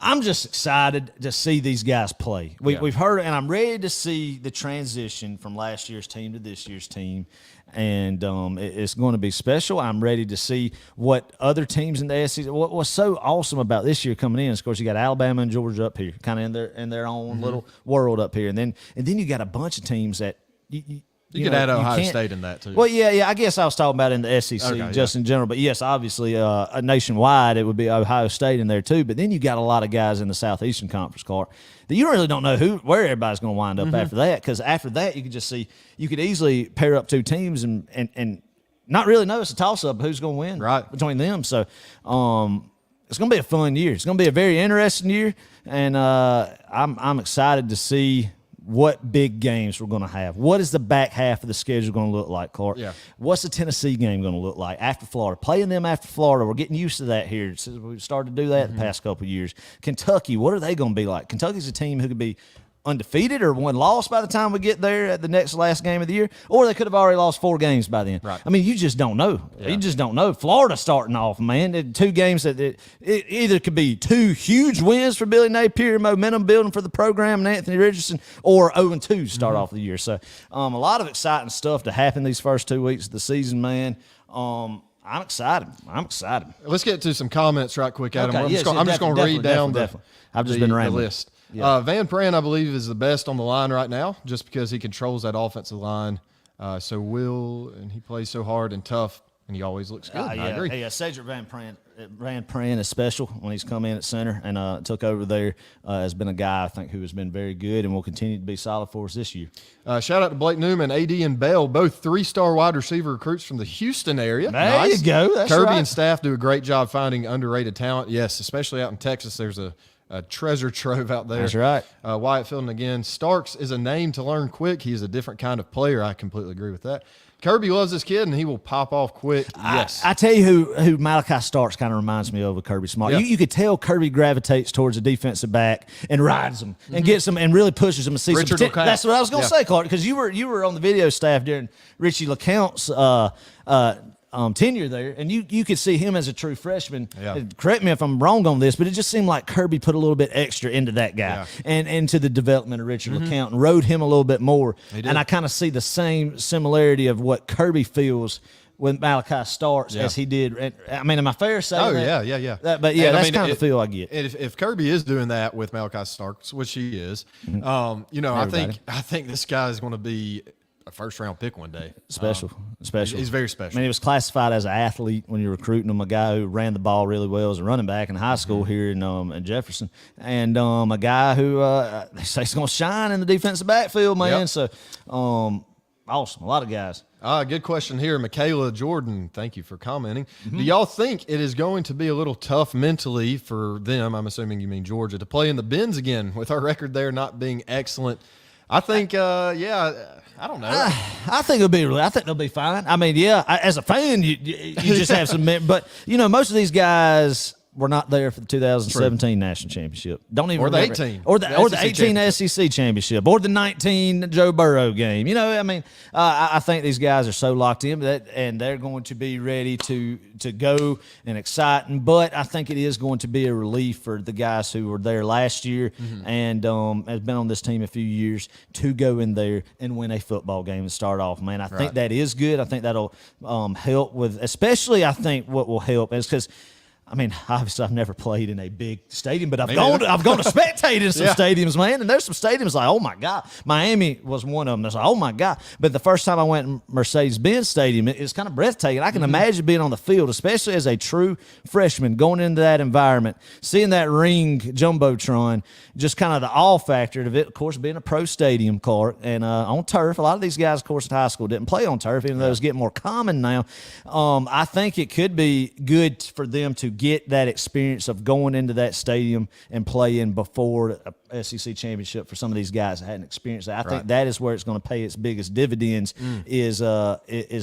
I'm just excited to see these guys play. We've heard, and I'm ready to see the transition from last year's team to this year's team. And it's going to be special. I'm ready to see what other teams in the SEC. What's so awesome about this year coming in is, of course, you got Alabama and Georgia up here, kind of in their own little world up here, and then you got a bunch of teams that You could add Ohio State in that too. Well, yeah. I guess I was talking about in the SEC in general. But yes, obviously, nationwide, it would be Ohio State in there too. But then you got a lot of guys in the Southeastern Conference, Clark, that you really don't know where everybody's going to wind up after that. Because after that, you could just see you could easily pair up two teams and not really know it's a toss up who's going to win between them. So it's going to be a fun year. It's going to be a very interesting year, and I'm excited to see what big games we're going to have. What is the back half of the schedule going to look like, Clark? Yeah. What's the Tennessee game going to look like after Florida? Playing them after Florida, we're getting used to that here. We've started to do that the past couple of years. Kentucky, what are they going to be like? Kentucky's a team who could be undefeated or one loss by the time we get there at the last game of the year, or they could have already lost 4 games by then. Right. I mean, you just don't know. Yeah. You just don't know. Florida starting off, man. 2 games that it either could be 2 huge wins for Billy Napier, momentum building for the program and Anthony Richardson, or 0-2 to start off the year. So a lot of exciting stuff to happen these first 2 weeks of the season, man. I'm excited. Let's get to some comments right quick, Adam. Okay, I'm just going to read down I've just been the rambling. list. Yeah. Van Pran, I believe, is the best on the line right now just because he controls that offensive line and he plays so hard and tough, and he always looks good. I agree. Yeah, Cedric Van Pran is special when he's come in at center and took over there. Has been a guy, I think, who has been very good and will continue to be solid for us this year. Shout out to Blake Newman, AD, and Bell, both 3-star wide receiver recruits from the Houston area. There you go. That's Kirby right. and staff do a great job finding underrated talent. Yes, especially out in Texas, there's a treasure trove out there. That's right. Wyatt Fielding again. Starks is a name to learn quick. He's a different kind of player. I completely agree with that. Kirby loves this kid, and he will pop off quick. Yes. I tell you who Malachi Starks kind of reminds me of Kirby Smart. Yep. You could tell Kirby gravitates towards a defensive back and rides him and gets him and really pushes him to see Richard some LeCount. That's what I was going to say, Clark, because you were on the video staff during Richie LeCount's tenure there, and you could see him as a true freshman. Yeah. Correct me if I'm wrong on this, but it just seemed like Kirby put a little bit extra into that guy and into the development of Richard LeCount and rode him a little bit more. And I kind of see the same similarity of what Kirby feels with Malachi Starks as he did. I mean, am I fair saying that? Yeah. But that's kind of the feel I get. If Kirby is doing that with Malachi Starks, which he is, I think this guy is going to be a first-round pick one day. Special. He's very special. I mean, he was classified as an athlete when you're recruiting him, a guy who ran the ball really well as a running back in high school here in Jefferson, and a guy who they say is going to shine in the defensive backfield, man. Yep. So, awesome. A lot of guys. Good question here. Michaela Jordan, thank you for commenting. Do y'all think it is going to be a little tough mentally for them, I'm assuming you mean Georgia, to play in the bins again with our record there not being excellent? I think, I don't know. I think they'll be fine. I mean, as a fan, you just have some, but most of these guys were not there for the 2017 national championship. Don't even Or the remember. 18. Or the SEC 18 SEC championship, or the 19 Joe Burrow game. You know, I mean, I think these guys are so locked in and they're going to be ready to go and exciting. But I think it is going to be a relief for the guys who were there last year and has been on this team a few years to go in there and win a football game and start off. Man, I think that is good. I think that'll help with, especially I think what will help is because, I mean, obviously I've never played in a big stadium, but I've gone to spectate in some stadiums, man. And there's some stadiums like, oh my God. Miami was one of them. It's like, oh my God. But the first time I went to Mercedes-Benz Stadium, it's kind of breathtaking. I can imagine being on the field, especially as a true freshman, going into that environment, seeing that ring jumbotron, just kind of the awe factor of it, of course, being a pro stadium, Clark, and on turf. A lot of these guys, of course, in high school didn't play on turf, even though it's getting more common now. I think it could be good for them to get that experience of going into that stadium and playing before a SEC championship for some of these guys that hadn't experienced that. I think that is where it's going to pay its biggest dividends is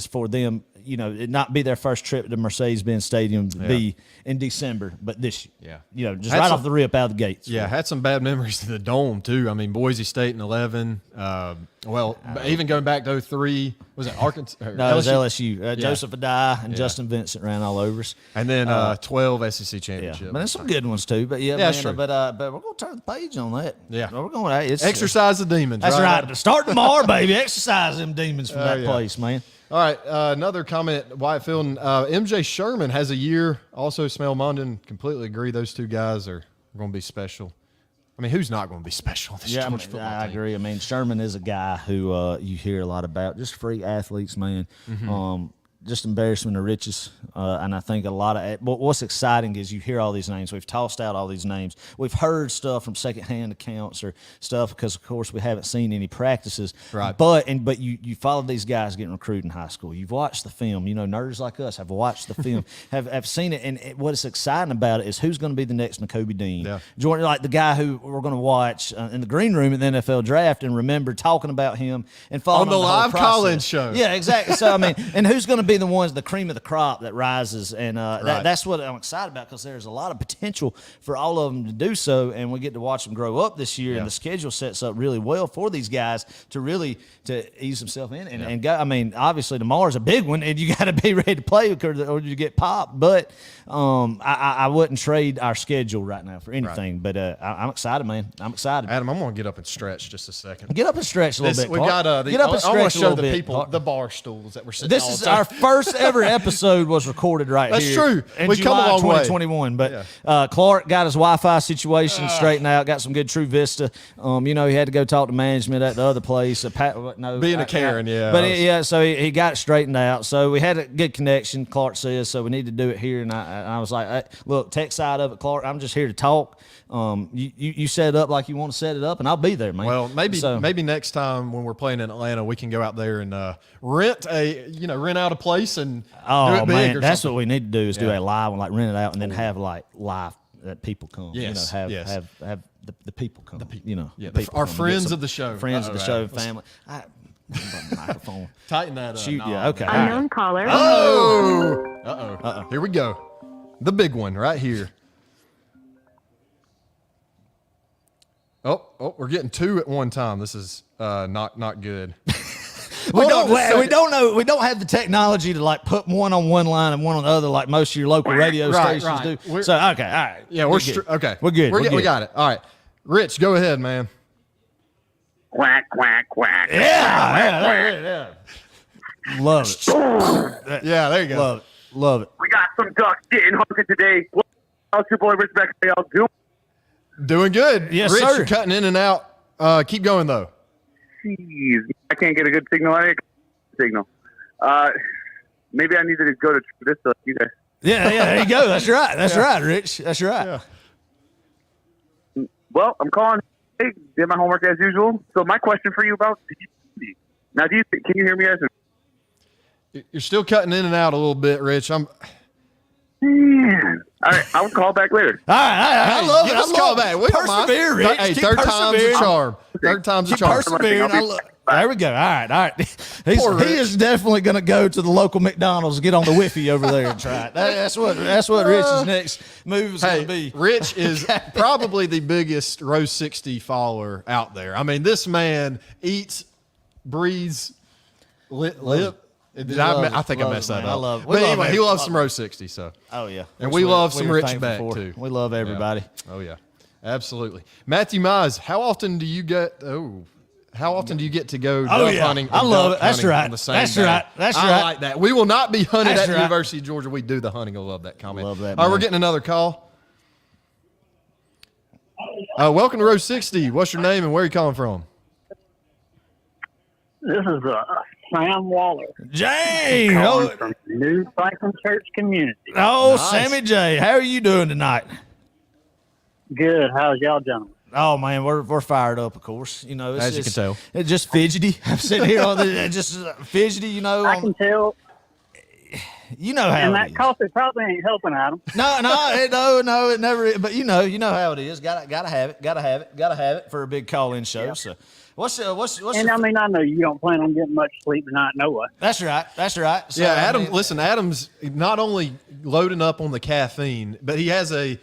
for them, you know, it not be their first trip to Mercedes-Benz Stadium to be in December, but this year. You know, just right off the rip out of the gates. Yeah, had some bad memories of the Dome, too. I mean, Boise State in 11. Even going back to 03, was it Arkansas? No, it was LSU. Joseph Adai and Justin Vincent ran all over us. And then 12 SEC championship. But there's some good ones, too. But, that's true. But we're going to turn the page on that. Yeah. We're going to exercise the demons. That's right. Start tomorrow, baby. Exercise them demons from that place, man. All right, another comment, Wyatt Fielden. MJ Sherman has a year. Also, Smell Munden. Completely agree. Those two guys are going to be special. I mean, who's not going to be special? This Georgia football I team? agree. I mean, Sherman is a guy who you hear a lot about. Just freak athletes, man. Just embarrassment of riches. And I think a lot of what's exciting is you hear all these names. We've tossed out all these names. We've heard stuff from secondhand accounts or stuff because, of course, we haven't seen any practices. Right. But you follow these guys getting recruited in high school. You've watched the film. You know, nerds like us have watched the film, have seen it. And what's exciting about it is who's going to be the next Nakobe Dean. Yeah. Jordan, like the guy who we're going to watch in the green room at the NFL draft and remember talking about him and following On the whole live process. call-in show. Yeah, exactly. So, I mean, and who's going to be the ones, the cream of the crop that rises? And that's what I'm excited about because there's a lot of potential for all of them to do so. And we get to watch them grow up this year. And the schedule sets up really well for these guys to ease themselves in and go. I mean, obviously, tomorrow's a big one, and you got to be ready to play or you get popped. But I wouldn't trade our schedule right now for anything. But I'm excited, man. I'm excited. Adam, I'm going to get up and stretch just a second. Get up and stretch a little bit. We've got get up and I stretch want to a show little the bit. people the bar stools that we're sitting This on. is our first ever episode was recorded right That's here. true. In We've come a July long way. 2021. But Clark got his Wi-Fi situation straightened out. Got some good True Vista. You know, he had to go talk to management at the other place. Being a Karen, But so he got it straightened out. So we had a good connection. Clark says so. We need to do it here. And I was like, hey, look, tech side of it, Clark. I'm just here to talk. You set it up like you want to set it up, and I'll be there, man. Well, maybe next time when we're playing in Atlanta, we can go out there and rent out a place and do it big man, or that's something. what we need to do is do a live one, like rent it out, and then have like live that people come. Yes, have the people come. Our friends of the show, friends of the show, family. Microphone. Tighten that up. Shoot, okay. Unknown caller. Uh-oh. Here we go. The big one right here. Oh, we're getting two at one time. This is not good. We don't know. We don't have the technology to like put one on one line and one on the other like most of your local radio stations do. So okay, all right. Yeah, we're good. We got it. All right, Rich, go ahead, man. Quack, quack, quack. Yeah. Love it. Yeah, there you go. Love it. We got some ducks getting hunted today. How's your boy Respect? How y'all doing? Doing good. Yes, Rich, sir. you're cutting in and out. Keep going though. Jeez, I can't get a good signal. Maybe I needed to go to this. You guys. Yeah, there you go. That's right. That's right, Rich. That's right. Yeah. Well, I'm calling. Hey, did my homework as usual. So my question for you about now, can you hear me guys? You're still cutting in and out a little bit, Rich. Man. All right, I'll call back later. All right. I love it. Give I us a love call it. back. We don't mind. Persevere, Rich. Hey, Keep third time's a persevering. charm. Third time's a Keep charm. persevering. There we go. All right. Poor He Rich. is definitely going to go to the local McDonald's and get on the Wi-Fi over there and try it. That's what Rich's next move is going to be. Rich is probably the biggest Rose 60 follower out there. I mean, this man eats, breathes, lip. I think I messed that up. I love it. But anyway, he loves some Rose 60. So. Oh, yeah. And we love some we're Rich thankful back, for. too. We love everybody. Oh, yeah. Absolutely. Matthew Mize, how often do you get to go dove hunting? I and love duck it. That's hunting right. on the same That's day? right. That's I right. like that. We will not be hunted That's at the right. University of Georgia. We do the hunting. I love that comment. Love that, All right, we're man. getting another call. Welcome to Rose 60. What's your name and where are you calling from? This is Sam Waller. Jay. Calling from New Franklin Church Community. Nice. Sammy J. How are you doing tonight? Good. How's y'all gentlemen? Oh man, we're fired up, of course. You know, As you can tell. it's just fidgety. I'm sitting here on the just fidgety. You know, I can tell. you know how And it that is. coffee probably ain't helping Adam. No, it never is. But you know how it is. Gotta have it for a big call-in show. Yeah. So, what's And your, I mean, I know you don't plan on getting much sleep tonight, no way. That's right. So, Yeah, I Adam. mean, Listen, Adam's not only loading up on the caffeine, but he has a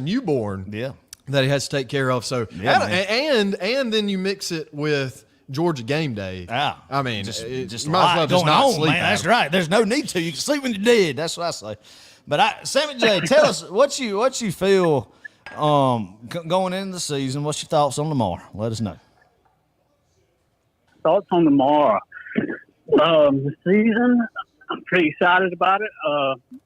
newborn. Yeah. That he has to take care of. So Yeah, Adam, and then you mix it with Georgia game day. Yeah. I mean, just you might as well just going not on, sleep. man. That's Adam. right. There's no need to. You can sleep when you're dead. That's what I say. But Sammy J, tell us what you feel going into the season. What's your thoughts on tomorrow? Let us know. Thoughts on tomorrow? The season, I'm pretty excited about it.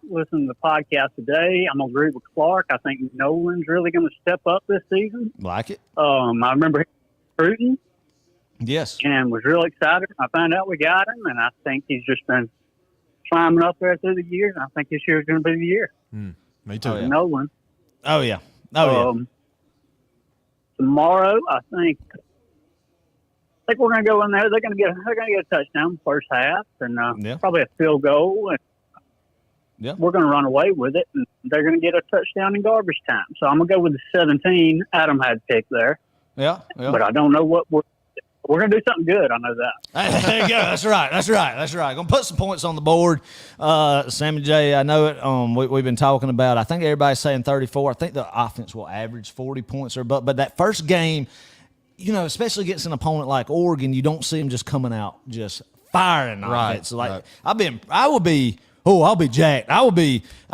Listening to the podcast today, I'm gonna agree with Clark. I think Nolan's really gonna step up this season. Like it? I remember him recruiting Yes. and was real excited. I found out we got him, and I think he's just been climbing up there through the years. And I think this year is going to be the year. Me too. Oh, yeah. Nolan. Oh yeah. Oh yeah. Tomorrow, I think we're going to go in there. They're going to get a touchdown first half, and Yeah. probably a field goal, and Yeah. we're going to run away with it. And they're going to get a touchdown in garbage time. So I'm going to go with the 17 Adam had picked there, Yeah. but I don't know what we're going to do something good. I know that. There you go. That's right. Gonna put some points on the board. Sammy J, I know it. We've been talking about. I think everybody's saying 34. I think the offense will average 40 points or but that first game, you know, especially against an opponent like Oregon, you don't see them just coming out just firing Right, offense. So like right. I'll be jacked. I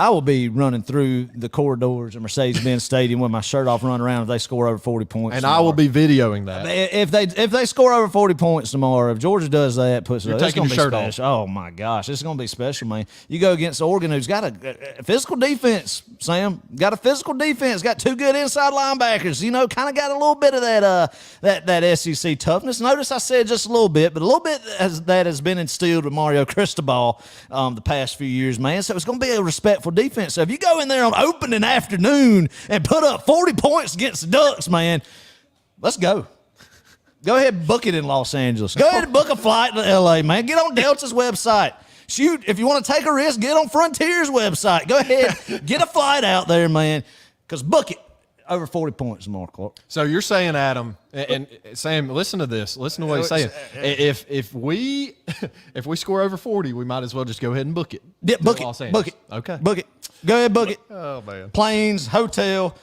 will be running through the corridors of Mercedes-Benz Stadium with my shirt off, running around if they score over 40 points. And tomorrow. I will be videoing that. If they score over 40 points tomorrow, if Georgia does that, puts it, You're it's taking going to your be shirt special. Oh my gosh, it's going to be special, man. You go against Oregon, who's got a physical defense. Sam got a physical defense, got two good inside linebackers. You know, kind of got a little bit of that SEC toughness. Notice I said just a little bit, but a little bit that has been instilled with Mario Cristobal the past few years, man. So it's going to be a respectful defense. So if you go in there on opening afternoon and put up 40 points against the Ducks, man, let's go. Go ahead and book it in Los Angeles. Go ahead and book a flight to L.A., man. Get on Delta's website. Shoot, if you want to take a risk, get on Frontier's website. Go ahead, get a flight out there, man, because book it. Over 40 points tomorrow, Clark. So you're saying, Adam, and Sam, listen to this. Listen to what he's saying. If we score over 40, we might as well just go ahead and book it. Yeah, book Los it. Angeles. Book it. Okay. Book it. Go ahead, book it. Oh man. Planes, hotel,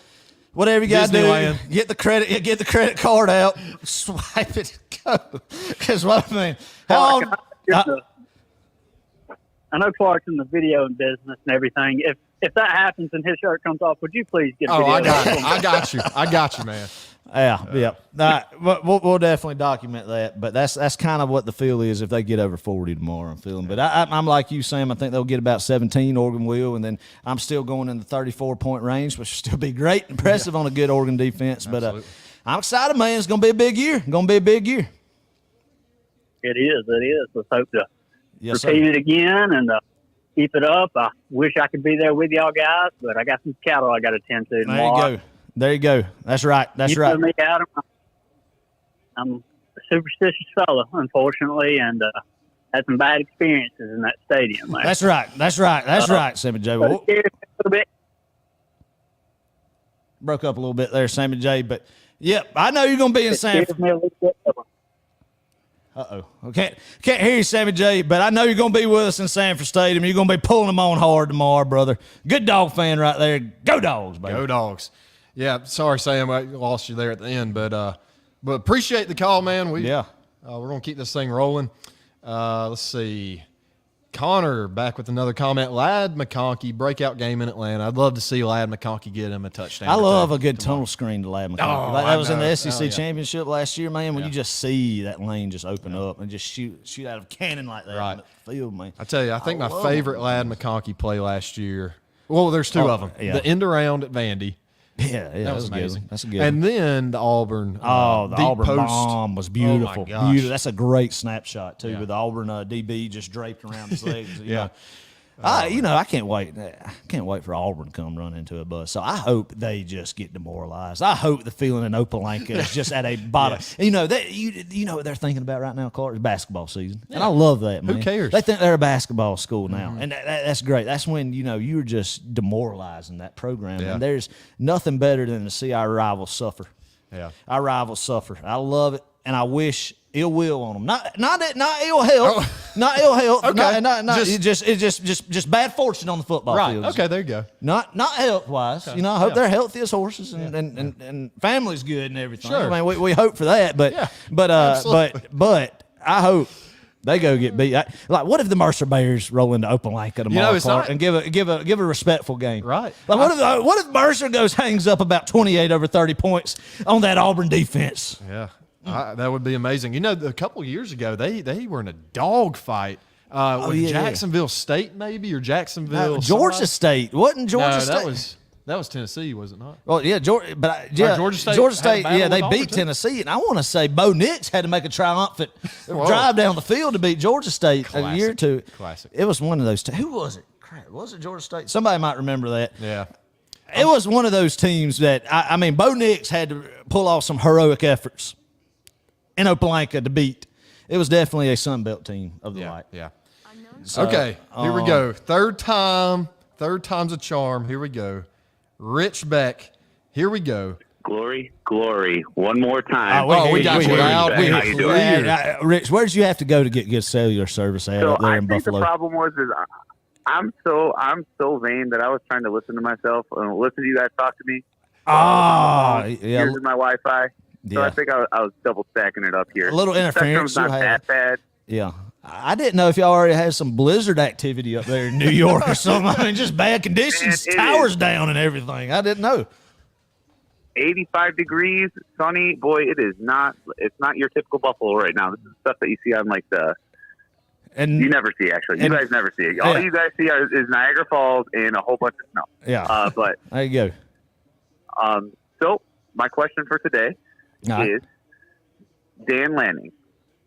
whatever you got to do. Disneyland. Get the credit card out, swipe it, go. Because what I mean, how long? I know Clark's in the video business and everything. If that happens and his shirt comes off, would you please get a Oh, video? I got you, man. Yeah. We'll definitely document that. But that's kind of what the feel is if they get over 40 tomorrow. I'm feeling. But I'm like you, Sam. I think they'll get about 17. Oregon will, and then I'm still going in the 34-point range, which will still be great, impressive on a good Oregon defense. But I'm excited, man. It's going to be a big year. It is. Let's hope to Yes, repeat sir. it again and keep it up. I wish I could be there with y'all guys, but I got some cattle I got to tend to tomorrow. There you go. That's right. You know me, Adam. I'm a superstitious fella, unfortunately, and had some bad experiences in that stadium. Man. That's right, Sammy J. But little bit. Broke up a little bit there, Sammy J. But, yep, I know you're going to be in San Gives me a little bit of a- Uh-oh. Can't hear you, Sammy J., but I know you're going to be with us in Sanford Stadium. You're going to be pulling them on hard tomorrow, brother. Good dog fan right there. Go Dogs, baby. Go Dogs. Yeah, sorry, Sam, I lost you there at the end, but appreciate the call, man. We're going to keep this thing rolling. Let's see. Connor back with another comment. Ladd McConkey, breakout game in Atlanta. I'd love to see Ladd McConkey get him a touchdown. I love a good tunnel screen to Ladd McConkey. Oh, Like, I that was in know. the SEC Oh, yeah. championship last year, man, when you just see that lane just open up and just shoot out of a cannon like that Right. in the field, man. I tell you, I think my love favorite him. Ladd McConkey play last year. Well, there's two of them. yeah. The end around at Vandy. Yeah, That was a good amazing. one. That's a good And one. then the Auburn. The deep Auburn post. bomb was beautiful. Oh my gosh. Beautiful. That's a great snapshot, too, Yeah. with the Auburn DB just draped around his legs. Yeah. I can't wait. I can't wait for Auburn to come run into a bus. So I hope they just get demoralized. I hope the feeling in Opalanka is just at a bottom. Yes. You know that you know what they're thinking about right now, Clark? It's basketball season, and I love that. Man. Who cares? They think they're a basketball school now, and that's great. That's when you're just demoralizing that program, Yeah. and there's nothing better than to see our rivals suffer. Yeah. Our rivals suffer. I love it, and I wish ill will on them. Not ill health. Not ill health. Okay. Not Just- it's just bad fortune on the football Right. field. Okay, there you go. Not health wise. Okay. I hope Yeah. they're healthy as horses and family's good and everything. Sure. I mean, we hope for that, but Yeah. but Absolutely. but I hope they go get beat. Like, what if the Mercer Bears roll into Opalanka tomorrow, it's Clark, not- and give a respectful game? Right. Like, what if Mercer hangs up about 28 over 30 points on that Auburn defense? Yeah. That would be amazing. A couple of years ago, they were in a dog fight with yeah. Jacksonville State, maybe, or Jacksonville. Georgia somebody. State wasn't Georgia No, State. that was Tennessee, was it not? Well, yeah, Georgia State. Georgia State had a battle they with Auburn, beat too. Tennessee, and I want to say Bo Nix had to make a triumphant drive down the field to beat Georgia State a year or two. Classic. It was one of those. Who was it? Crap, was it Georgia State? Somebody might remember that. Yeah. It was one of those teams that I mean, Bo Nix had to pull off some heroic efforts in Opalanka to beat. It was definitely a Sun Belt team of the Yeah. light. Yeah. So, Okay, here we go. Third time's a charm. Here we go. Rich Beck. Here we go. Glory, glory. One more time. we got you loud. How you doing? Clear. Rich, where did you have to go to get good cellular service at So up there I in think Buffalo? the problem was I'm so vain that I was trying to listen to myself and listen to you guys talk to me. Yeah. Here's my Wi-Fi. So Yeah. I think I was double stacking it up here. A little interference Spectrum's not you'll have. that bad. Yeah. I didn't know if y'all already had some blizzard activity up there in New York or something. I mean, just bad conditions, Man, it towers is. down and everything. I didn't know. 85 degrees, sunny. Boy, it's not your typical Buffalo right now. This is stuff that you see on you And never see, actually. You and- guys never see it. All yeah. you guys see is Niagara Falls and a whole bunch of snow. yeah, But there you go. so my question for today All right. is Dan Lanning.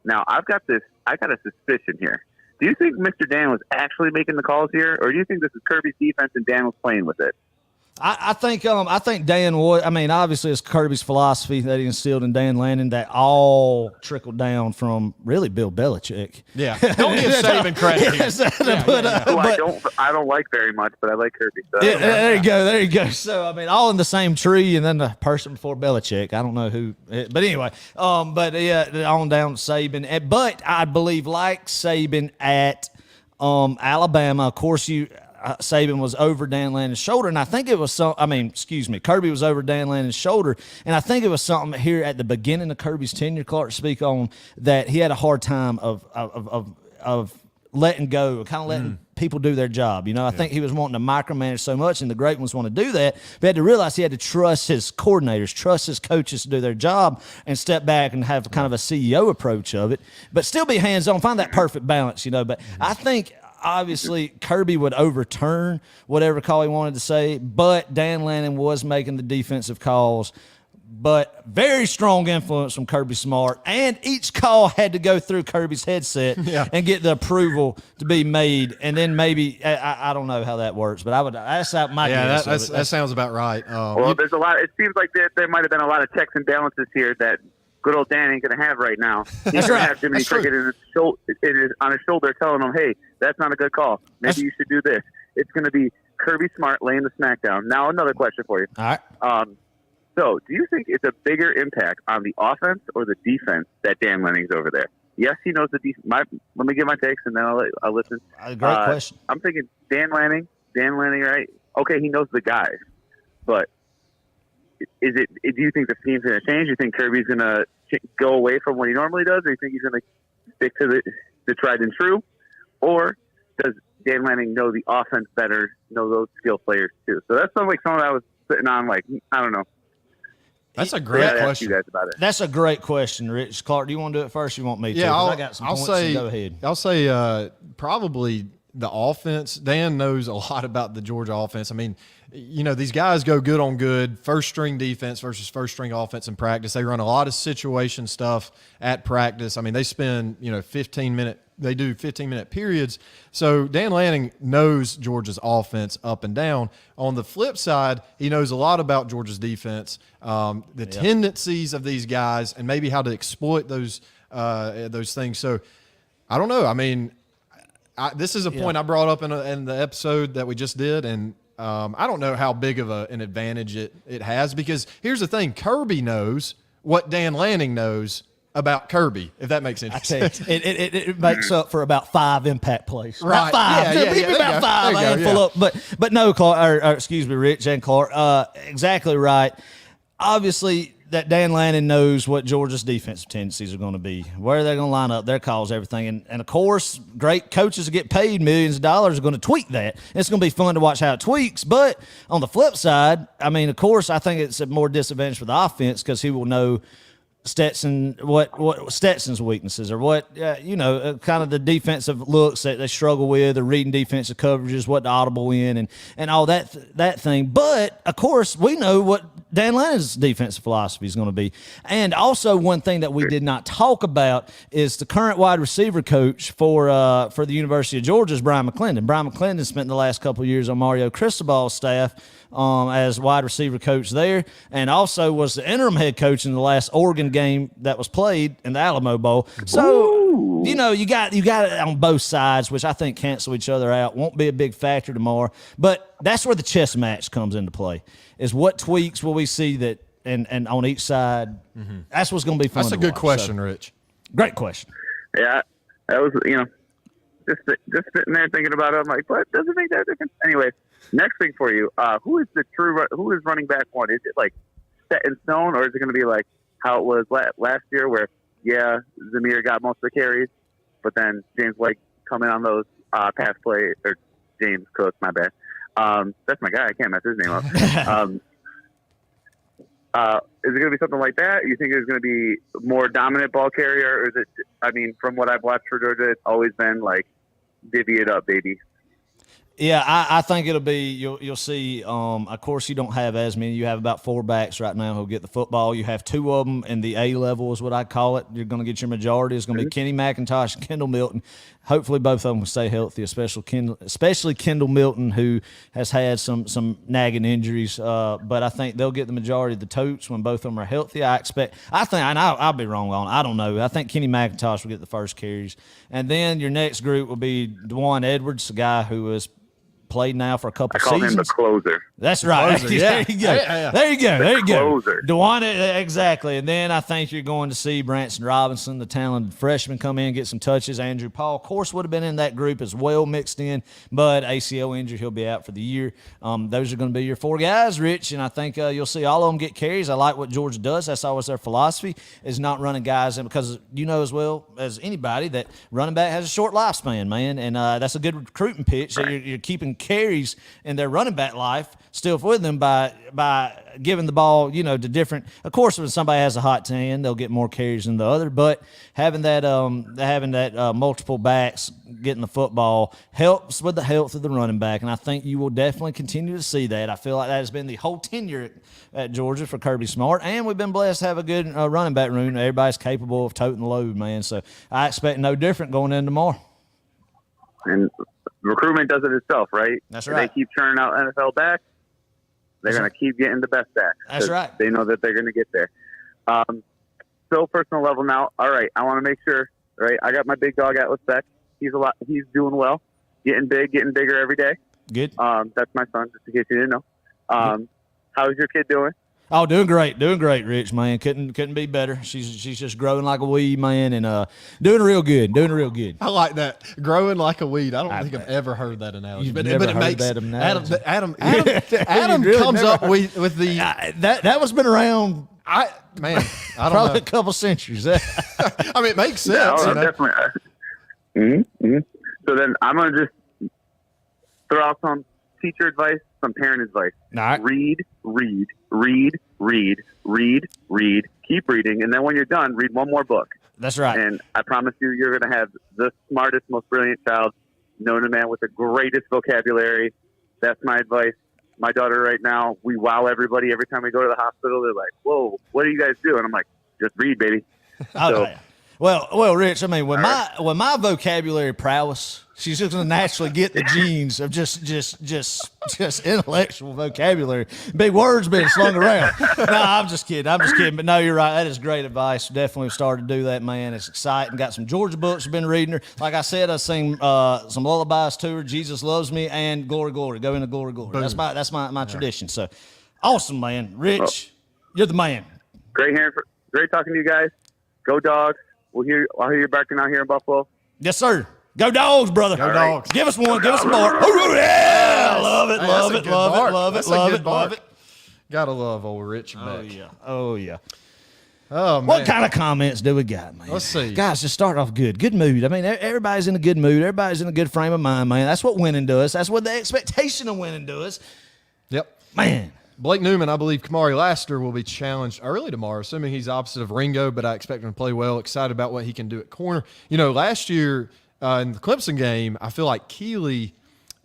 Now, I got a suspicion here. Do you think Mr. Dan was actually making the calls here, or do you think this is Kirby's defense and Dan was playing with it? I think Dan Wood. I mean, obviously, it's Kirby's philosophy that he instilled in Dan Lanning that all trickled down from really Bill Belichick. Yeah. Don't give Saban credit here. I don't like very much, but I like Kirby. So Yeah, there you go. So I mean, all in the same tree, and then the person before Belichick. I don't know who, but anyway. But yeah, on down to Saban. But I believe, like Saban at Alabama, of course, Saban was over Dan Lanning's shoulder, and I think it was Kirby was over Dan Lanning's shoulder, and I think it was something here at the beginning of Kirby's tenure, Clark, speak on that he had a hard time of letting go, kind of letting people do their job. I think he was wanting to micromanage so much, and the great ones want to do that. But he had to realize he had to trust his coordinators, trust his coaches to do their job, and step back and have kind of a CEO approach of it, but still be hands-on, find that perfect balance, But I think obviously Kirby would overturn whatever call he wanted to say, but Dan Lanning was making the defensive calls. But very strong influence from Kirby Smart, and each call had to go through Kirby's headset and get the approval to be made, and then maybe I don't know how that works, but that's out my guess. That sounds about right. Well, there's a lot. It seems like there might have been a lot of checks and balances here that good old Dan ain't going to have right now. He's going to have Jiminy Cricket on his shoulder telling him, hey, that's not a good call. Maybe you should do this. It's going to be Kirby Smart laying the smackdown. Now another question for you. All right. So do you think it's a bigger impact on the offense or the defense that Dan Lanning's over there? Yes, he knows the defense. Let me get my takes, and then I'll listen. Great question. I'm thinking Dan Lanning, right? Okay, he knows the guys, but do you think the scheme's going to change? Do you think Kirby's going to go away from what he normally does, or do you think he's going to stick to the tried and true? Or does Dan Lanning know the offense better, know those skill players too? So that's something that I was sitting on, like, I don't know. That's a great question. You guys about it. That's a great question, Rich. Clark, do you want to do it first? Or you want me to? Yeah, I got some points. Go ahead. I'll say probably the offense. Dan knows a lot about the Georgia offense. I mean, these guys go good on good, first-string defense versus first-string offense in practice. They run a lot of situation stuff at practice. I mean, they spend, 15-minute periods. So Dan Lanning knows Georgia's offense up and down. On the flip side, he knows a lot about Georgia's defense, the tendencies of these guys, and maybe how to exploit those things. So I don't know. I mean, this is a point I brought up in the episode that we just did, and I don't know how big of an advantage it has, because here's the thing. Kirby knows what Dan Lanning knows about Kirby, if that makes any sense. It makes up for about 5 impact plays. Right. About 5. Yeah, about 5. A handful of, but no, Clark, or excuse me, Rich and Clark. Exactly right. Obviously, that Dan Lanning knows what Georgia's defensive tendencies are going to be, where they're going to line up, their calls, everything. And of course, great coaches that get paid millions of dollars are going to tweak that. It's going to be fun to watch how it tweaks. But on the flip side, I mean, of course, I think it's a more disadvantage for the offense, because he will know what Stetson's weaknesses, or what kind of the defensive looks that they struggle with, or reading defensive coverages, what to audible in, and all that thing. But of course, we know what Dan Lanning's defensive philosophy is going to be. And also, one thing that we did not talk about is the current wide receiver coach for the University of Georgia is Brian McClendon. Brian McClendon spent the last couple of years on Mario Cristobal's staff as wide receiver coach there, and also was the interim head coach in the last Oregon game that was played in the Alamo Bowl. So, you got it on both sides, which I think cancel each other out. Won't be a big factor tomorrow. But that's where the chess match comes into play, is what tweaks will we see that and on each side. Mm-hmm. That's what's going to be fun. That's a good question, Rich. Great question. Yeah, that was, just sitting there thinking about it. I'm like, what? Doesn't make that difference. Anyway, next thing for you, who is running back one? Is it like set in stone, or is it going to be like how it was last year, where Zamir got most of the carries, but then James White come in on those pass play, or James Cook, my bad. That's my guy. I can't mess his name up. Is it going to be something like that? You think it's going to be more dominant ball carrier, or is it? I mean, from what I've watched for Georgia, it's always been like divvy it up, baby. Yeah, I think it'll be, you'll see, of course, you don't have as many. You have about 4 backs right now who'll get the football. You have 2 of them in the A level is what I call it. You're going to get your majority. It's going to be Kenny McIntosh and Kendall Milton. Hopefully both of them will stay healthy, especially Kendall Milton, who has had some nagging injuries. But I think they'll get the majority of the totes when both of them are healthy. I'll be wrong on it. I don't know. I think Kenny McIntosh will get the first carries. And then your next group will be Dwan Edwards, the guy who is played now for a couple seasons. I call him the closer. That's right. Closer, yeah. There you go. Closer. DeWanda, exactly. And then I think you're going to see Branson Robinson, the talented freshman, come in and get some touches. Andrew Paul, of course, would have been in that group as well, mixed in, but ACL injury, he'll be out for the year. Those are going to be your 4 guys, Rich, and I think you'll see all of them get carries. I like what Georgia does. That's always their philosophy, is not running guys in, because you know as well as anybody that running back has a short lifespan, man, and that's a good recruiting pitch. So you're keeping carries in their running back life still with them by giving the ball, to different. Of course, when somebody has a hot hand, they'll get more carries than the other. But having that multiple backs getting the football helps with the health of the running back, and I think you will definitely continue to see that. I feel like that has been the whole tenure at Georgia for Kirby Smart, and we've been blessed to have a good running back room. Everybody's capable of toting the load, man. So I expect no different going in tomorrow. And recruitment does it itself, right? That's right. If they keep churning out NFL backs, they're going to keep getting the best backs. That's right. They know that they're going to get there. So personal level now. All right, I want to make sure. Right, I got my big dog Atlas Beck. He's doing well, getting big, getting bigger every day. Good. That's my son, just in case you didn't know. How's your kid doing? Oh, doing great, Rich, man. Couldn't be better. She's just growing like a weed, man, and doing real good. I like that. Growing like a weed. I don't think I've ever heard that analogy. You've But never it heard makes that analogy. Adam really comes never up with the that was been around I don't probably know. a couple centuries. I mean, it makes sense. Yeah, you know? definitely. So then I'm going to just throw out some teacher advice, some parent advice. All right. Read. Keep reading. And then when you're done, read one more book. That's right. And I promise you're going to have the smartest, most brilliant child known to man with the greatest vocabulary. That's my advice. My daughter right now, we wow everybody every time we go to the hospital. They're like, whoa, what do you guys do? And I'm like, just read, baby. So, Well, Rich, I mean, when my vocabulary prowess, she's just gonna naturally get the genes of just intellectual vocabulary, big words being slung around. No, I'm just kidding. But no, you're right. That is great advice. Definitely started to do that, man. It's exciting. Got some Georgia books. I've been reading her. Like I said, I sing some lullabies to her. Jesus Loves Me and Glory, Glory. Go into Glory, Glory. Boom. That's my tradition. So awesome, man. Rich, you're the man. great talking to you guys. Go Dogs. I'll hear you barking out here in Buffalo. Yes, sir. Go Dogs, brother. Go Dogs. Give us one. Give us some more. Yeah, love it, Hey, love that's it, a good love bark. it, love it, That's a love good it, love bark. it. Gotta love old Rich Beck. Oh, yeah. Oh, man. What kind of comments do we got, man? Let's see. Guys, just start off good. Good mood. I mean, everybody's in a good mood. Everybody's in a good frame of mind, man. That's what winning does. That's what the expectation of winning does. Yep. Man. Blake Newman, I believe Kamari Laster will be challenged early tomorrow, assuming he's opposite of Ringo, but I expect him to play well. Excited about what he can do at corner. You know, last year in the Clemson game, I feel like Keeley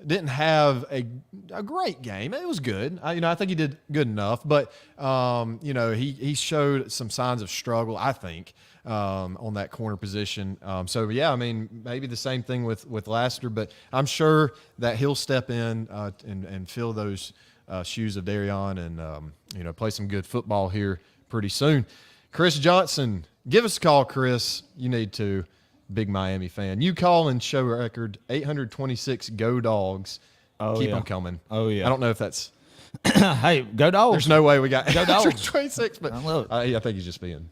didn't have a great game. It was good. I think he did good enough, but, he showed some signs of struggle, I think, on that corner position. Maybe the same thing with Laster, but I'm sure that he'll step in and fill those shoes of Darion and, play some good football here pretty soon. Chris Johnson, give us a call, Chris. You need to. Big Miami fan. You call and show record 826 Go Dogs. Keep them coming. Oh, yeah. I don't know if that's. Hey, go Dogs. There's no way we got Go Dogs. 826, but I love it. I think he's just being.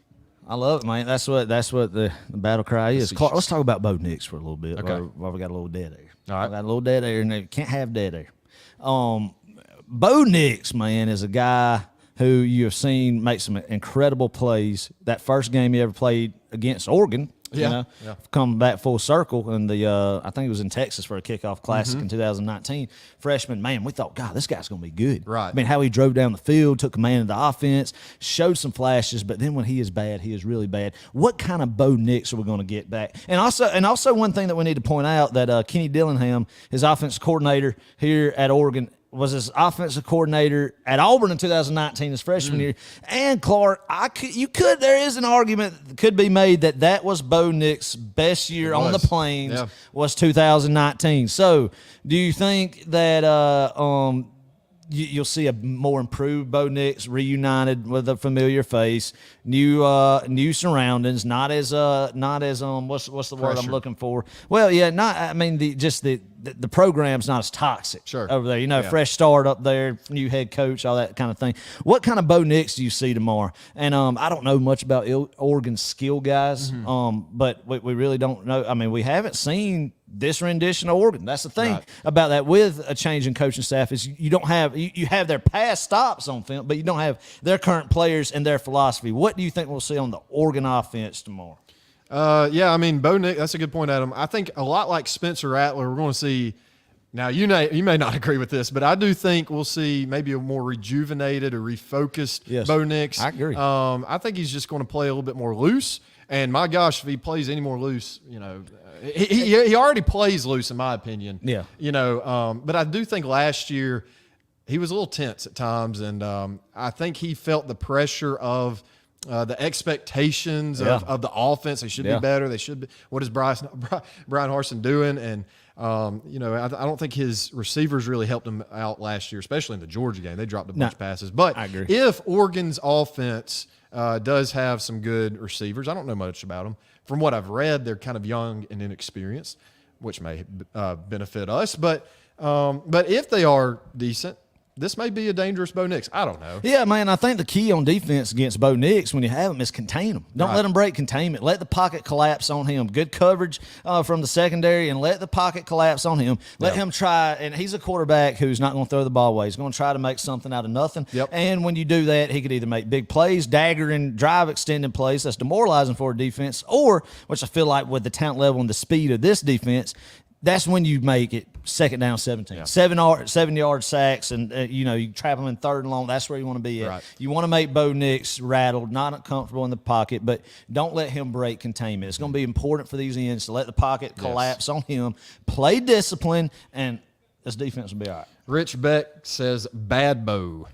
I love it, man. That's what the battle cry is. Clark, let's talk about Bo Nix for a little bit. Okay. While we got a little dead air. All right. We got a little dead air, and they can't have dead air. Bo Nix, man, is a guy who you have seen make some incredible plays. That first game he ever played against Oregon, come back full circle, and I think it was in Texas for a kickoff classic in 2019. Freshman, man, we thought, God, this guy's going to be good. Right. I mean, how he drove down the field, took command of the offense, showed some flashes, but then when he is bad, he is really bad. What kind of Bo Nix are we going to get back? And also one thing that we need to point out that Kenny Dillingham, his offensive coordinator here at Oregon, was his offensive coordinator at Auburn in 2019, his freshman year. And Clark, there is an argument that could be made that was Bo Nix's best year on the Plains was 2019. So, do you think that you'll see a more improved Bo Nix reunited with a familiar face, new surroundings, not as what's the word I'm looking for? Well, yeah, the program's not as toxic over there. Fresh start up there, new head coach, all that kind of thing. What kind of Bo Nix do you see tomorrow? And I don't know much about Oregon's skill guys, but we really don't know. I mean, we haven't seen this rendition of Oregon. That's the thing about that with a change in coaching staff is you don't have you have their past stops on film, but you don't have their current players and their philosophy. What do you think we'll see on the Oregon offense tomorrow? Bo Nix, that's a good point, Adam. I think a lot like Spencer Rattler, we're going to see. Now, you may not agree with this, but I do think we'll see maybe a more rejuvenated or refocused Bo Nix. I agree. I think he's just going to play a little bit more loose. And my gosh, if he plays any more loose, he already plays loose in my opinion. Yeah. But I do think last year he was a little tense at times, and I think he felt the pressure of the expectations of the offense. They should be better. They should be. What is Brian Harsin doing? And I don't think his receivers really helped him out last year, especially in the Georgia game. They dropped a bunch of passes. But I agree. If Oregon's offense does have some good receivers, I don't know much about them. From what I've read, they're kind of young and inexperienced, which may benefit us. But But if they are decent, this may be a dangerous Bo Nix. I don't know. Yeah, man, I think the key on defense against Bo Nix when you have him is contain him. Don't let him break containment. Let the pocket collapse on him. Good coverage from the secondary, and let the pocket collapse on him. Let him try, and he's a quarterback who's not going to throw the ball away. He's going to try to make something out of nothing. Yep. And when you do that, he could either make big plays, dagger and drive extending plays that's demoralizing for a defense, or, which I feel like with the talent level and the speed of this defense, that's when you make it second down 17. Yeah. 7-yard sacks, and you trap them in third and long. That's where you want to be at. Right. You want to make Bo Nix rattled, not comfortable in the pocket, but don't let him break containment. It's going to be important for these ends to let the pocket collapse on him, play discipline, and this defense will be all right. Rich Beck says bad Bo.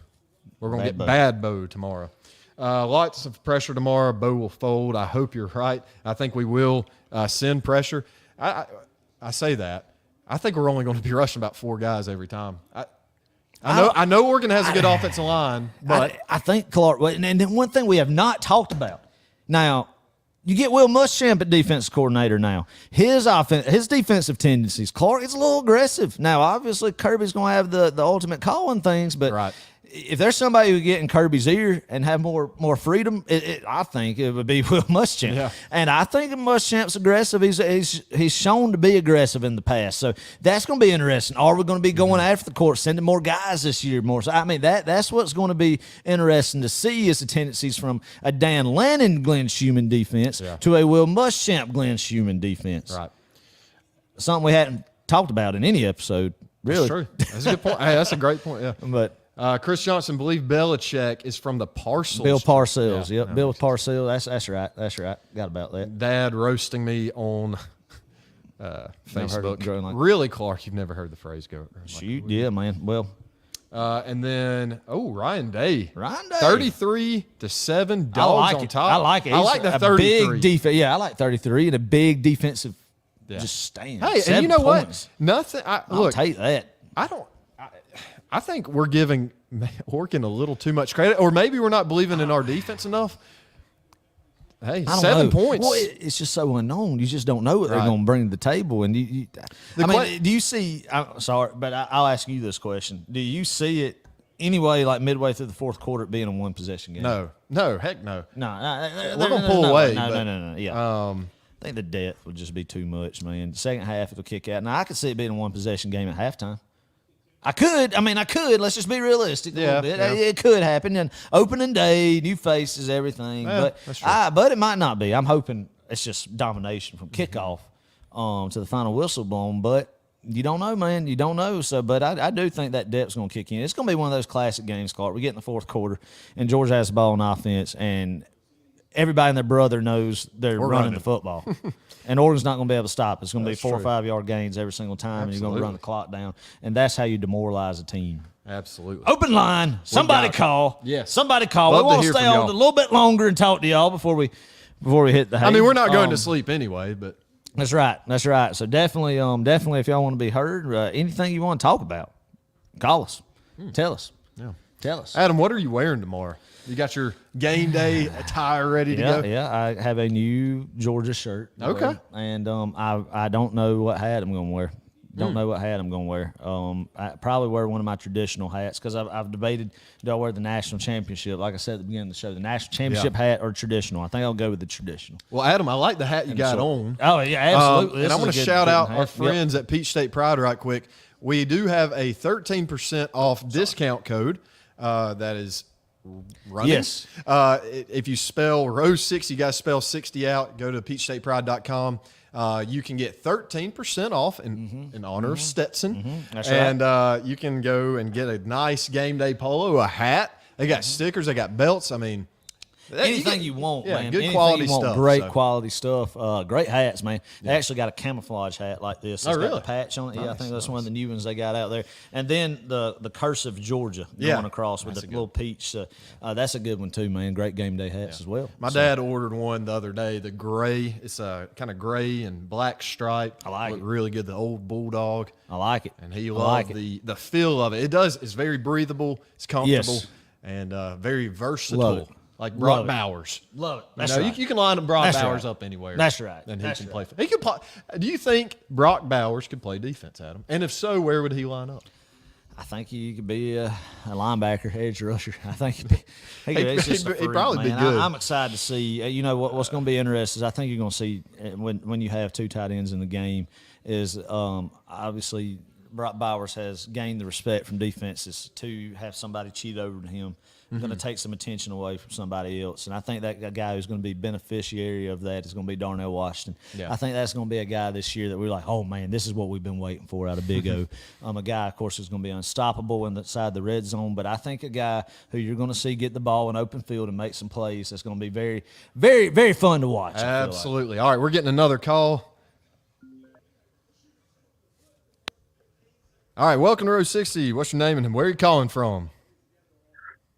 We're going to get bad Bo tomorrow. Lots of pressure tomorrow. Bo will fold. I hope you're right. I think we will send pressure. I say that. I think we're only going to be rushing about 4 guys every time. I know Oregon has a good offensive line, but I think Clark. And then one thing we have not talked about. Now, you get Will Muschamp at defense coordinator now. His defensive tendencies. Clark is a little aggressive. Now, obviously, Kirby's going to have the ultimate call on things, but if there's somebody who get in Kirby's ear and have more freedom, I think it would be Will Muschamp. Yeah. And I think Muschamp's aggressive. He's shown to be aggressive in the past. So that's going to be interesting. Are we going to be going after the court, sending more guys this year? More? So, I mean, that's what's going to be interesting to see is the tendencies from a Dan Lannon Glenn Schumann defense to a Will Muschamp Glenn Schumann defense. Right. Something we hadn't talked about in any episode, really. That's true. That's a good point. Hey, that's a great point, yeah. But Chris Johnson believe Belichick is from the Parcells. Bill Parcells, yep. Bill Parcells. That's right. That's right. Got about that. Dad roasting me on Facebook. Really, Clark, you've never heard the phrase go. Shoot, yeah, man. Well. And then, Ryan Day. 33-7, Dogs on top. I like it. I like the 33. Big defense. Yeah, I like 33 and a big defensive just stand. Hey, and you know points. What? Nothing. I'll take that. I think we're giving Oregon a little too much credit, or maybe we're not believing in our defense enough. Hey, 7 points. Well, it's just so unknown. You just don't know what they're going to bring to the table. And do you see? I'm sorry, but I'll ask you this question: do you see it anyway, like midway through the fourth quarter, it being a one-possession game? No, heck no. No, we're gonna pull away. No. Yeah. I think the depth would just be too much, man. The second half, it'll kick out. Now, I could see it being a one-possession game at halftime. I could. Let's just be realistic a little bit. Yeah. It could happen. And opening day, new faces, everything. Yeah, but it might not be. I'm hoping it's just domination from kickoff to the final whistle blown. But you don't know, man. You don't know. So, but I do think that depth's going to kick in. It's going to be one of those classic games, Clark. We get in the fourth quarter, and Georgia has the ball on offense, and everybody and their brother knows they're running the football. And Oregon's not going to be able to stop. It's going to be 4 or 5 yard gains every single time, and you're going to run the clock down. And that's how you demoralize a team. Absolutely. Open line. Somebody call. Yes. Somebody call. Love we want to to stay hear from on y'all. a little bit longer and talk to y'all before we hit the hay. I mean, we're not going to sleep anyway, but That's right. So definitely, if y'all want to be heard, anything you want to talk about, call us. Tell us. Yeah. Tell us. Adam, what are you wearing tomorrow? You got your game day attire ready to go? Yeah, I have a new Georgia shirt. Okay. And I don't know what hat I'm going to wear. Don't know what hat I'm going to wear. I probably wear one of my traditional hats because I've debated, do I wear the national championship? Like I said at the beginning of the show, the national championship hat or traditional. I think I'll go with the traditional. Well, Adam, I like the hat you got on. Oh, yeah, absolutely. And I want to shout out our friends at Peach State Pride right quick. We do have a 13% off discount code that is running. Yes. If you spell Rose 60, you guys spell 60 out, go to peachstateppride.com. You can get 13% off in honor of Stetson. That's and you can go and get a nice game day polo, a hat. They got stickers, they got belts. I mean, anything you want, man. Good Anything quality you want, stuff. Great quality stuff. Great hats, man. They actually got a camouflage hat like this. It's got the patch on it. Yeah, I think that's one of the new ones they got out there. And then the cursive Georgia going across with the little peach. That's a good one too, man. Great game day hats as well. My dad ordered one the other day. The gray, it's a kind of gray and black stripe. I like it. Really good. The old bulldog. I like it. And he loved the feel of it. It's very breathable. It's comfortable. Yes. And very versatile. like Brock Love it. Bowers. Love it. You That's know, right. you can line Brock That's Bowers right. up anywhere. That's right. And he That's can right. play. He could play. Do you think Brock Bowers could play defense, Adam? And if so, where would he line up? I think he could be a linebacker, edge rusher. I think he's just a He'd freak, probably be man. good. I'm excited to see. You know what's going to be interesting is I think you're going to see when you have two tight ends in the game is obviously Brock Bowers has gained the respect from defenses to have somebody cheat over to him. Going to take some attention away from somebody else, and I think that a guy who's going to be beneficiary of that is going to be Darnell Washington. Yeah. I think that's going to be a guy this year that we're like, oh man, this is what we've been waiting for out of Big O. A guy, of course, who's going to be unstoppable inside the red zone, but I think a guy who you're going to see get the ball in open field and make some plays. That's going to be very, very, very fun to watch. I feel like. Absolutely. All right, we're getting another call. All right, welcome to Row 60. What's your name and where are you calling from?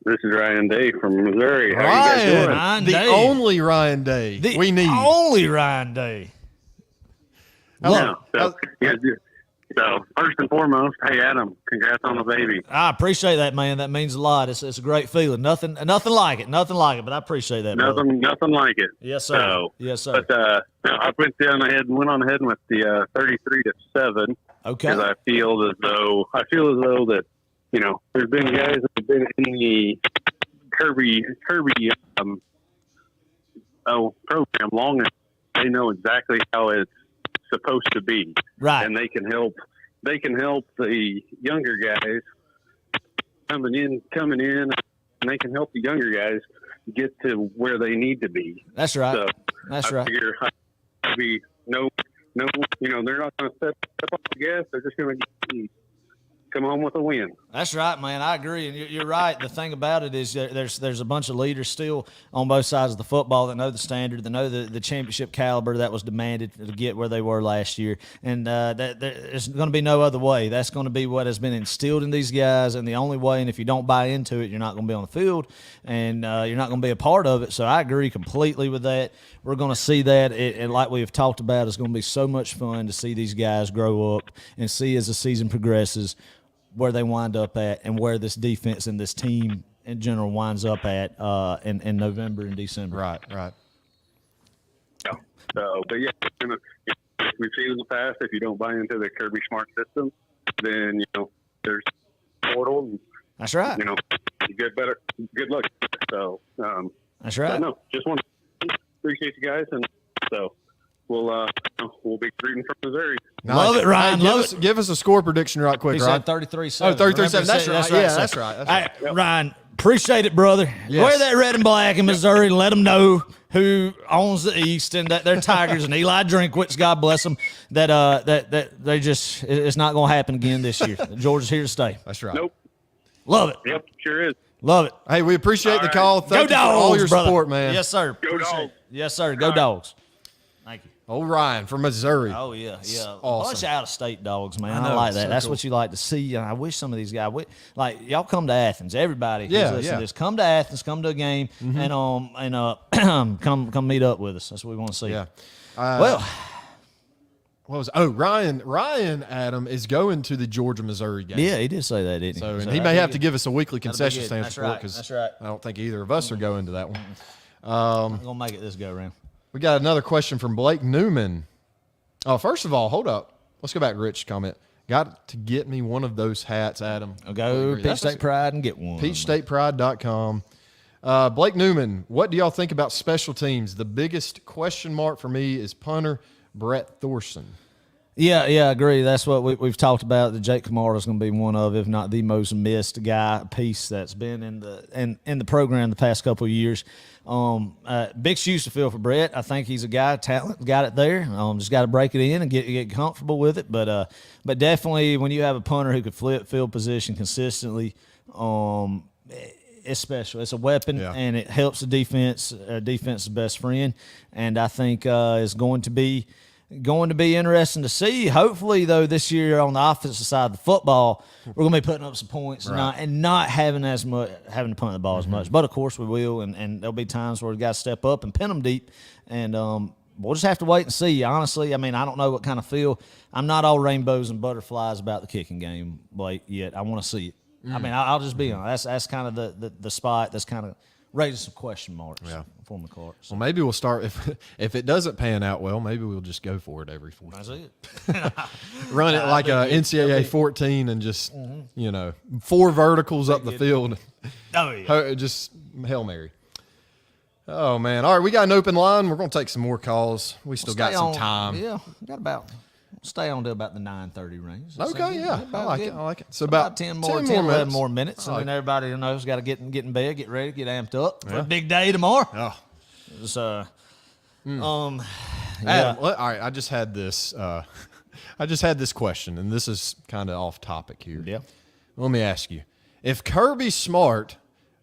This is Ryan Day from Missouri. How are you guys doing? Ryan the Day. only Ryan Day The we need. only Ryan Day. Yeah. So first and foremost, hey Adam, congrats on the baby. I appreciate that, man. That means a lot. It's a great feeling. Nothing like it. Nothing like it. But I appreciate that. brother. Nothing like it. Yes, sir. So, Yes, sir. But I went on ahead with the 33-7 Okay. because I feel as though that there's been guys that have been in the Kirby program long enough. They know exactly how it's supposed to be, Right. and they can help the younger guys coming in, and they can help the younger guys get to where they need to be. That's right. So That's I right. figure I'll be no, they're not going to step off the gas. They're just going to come home with a win. That's right, man. I agree, and you're right. The thing about it is there's a bunch of leaders still on both sides of the football that know the standard, that know the championship caliber that was demanded to get where they were last year, and there's going to be no other way. That's going to be what has been instilled in these guys, and the only way. And if you don't buy into it, you're not going to be on the field, and you're not going to be a part of it. So I agree completely with that. We're going to see that, and like we have talked about, it's going to be so much fun to see these guys grow up and see as the season progresses where they wind up at and where this defense and this team in general winds up at in November and December. Right. Yeah. So, but yeah, we've seen in the past, if you don't buy into the Kirby Smart system, then there's portal. And, That's right. you get better. Good luck. So, That's right. no, just want to appreciate you guys, and so we'll be rooting for Missouri. Nice. Love it, Ryan. Hey, Love it. Give us a score prediction right quick, He right? said 33-7. Oh, 33-7. Remember, That's he right. said- Yeah, so- that's right. That's right. Hey, Ryan, appreciate it, brother. Yes. Wear that red and black in Missouri and let them know who owns the East and that they're Tigers and Eli Drinkwitz, God bless them, that they just, it's not going to happen again this year. Georgia's here to stay. That's right. Nope. Love it. Yep. Sure is. Love it. Hey, we appreciate the right. call. Thank you for all your brother. support, man. Yes, sir. Go Appreciate Dogs. it. Yes, sir. Go Dogs. Thank you. Old Ryan from Missouri. Oh, yeah. Awesome. A bunch of out-of-state dogs, man. I I, know, like it's that. so That's cool. what you like to see. And I wish some of these guys, like, y'all come to Athens. Everybody who's Yeah, listening yeah. to this, come to Athens, come to a game, and come meet up with us. That's what we want to see. Yeah. Well, What was? Ryan Adam is going to the Georgia Missouri game. yeah, he did say that, didn't he? So, and So he that'd may be have to good. give us a weekly That'd be concession good. stand That's support right. because That's right. I don't think either of us are going to that one. I'm going to make it this go around. We got another question from Blake Newman. Oh, first of all, hold up. Let's go back to Rich's comment. Got to get me one of those hats, Adam. I'll go That's- Peach State Pride and get one. PeachStatePride.com. Blake Newman, what do y'all think about special teams? The biggest question mark for me is punter Brett Thorson. Yeah, I agree. That's what we've talked about. That Jake Kamara is going to be one of, if not the most missed piece that's been in the program the past couple of years. Big shoes to fill for Brett. I think he's a guy, talent, got it there. Just got to break it in and get comfortable with it. But definitely when you have a punter who could flip field position consistently, it's special. It's a weapon, and it helps the defense. Defense's best friend, and I think is going to be interesting to see. Hopefully, though, this year on the offensive side of the football, we're going to be putting up some points and not having to punt the ball as much. But of course, we will, and there'll be times where we got to step up and pin them deep, and we'll just have to wait and see. Honestly, I mean, I don't know what kind of feel. I'm not all rainbows and butterflies about the kicking game, Blake, yet. I want to see it. I mean, I'll just be honest. That's kind of the spot. That's kind of raising some question marks for McCart. So. Well, maybe we'll start if it doesn't pan out well. Maybe we'll just go for it every fourth. That's it. Run it like a NCAA 14 and just 4 verticals up the field. Oh yeah, just Hail Mary. Oh man! All right, we got an open line. We're gonna take some more calls. We still got some time. Yeah, we got about. Stay on to about the 9:30 range. Okay, yeah, I like it. So about 10 11 more minutes, and like then everybody knows got to get in bed, get ready, get amped up for a big day tomorrow. Oh. It's, Adam, all right. I just had this. I just had this question, and this is kind of off topic here. Yeah. Let me ask you: if Kirby Smart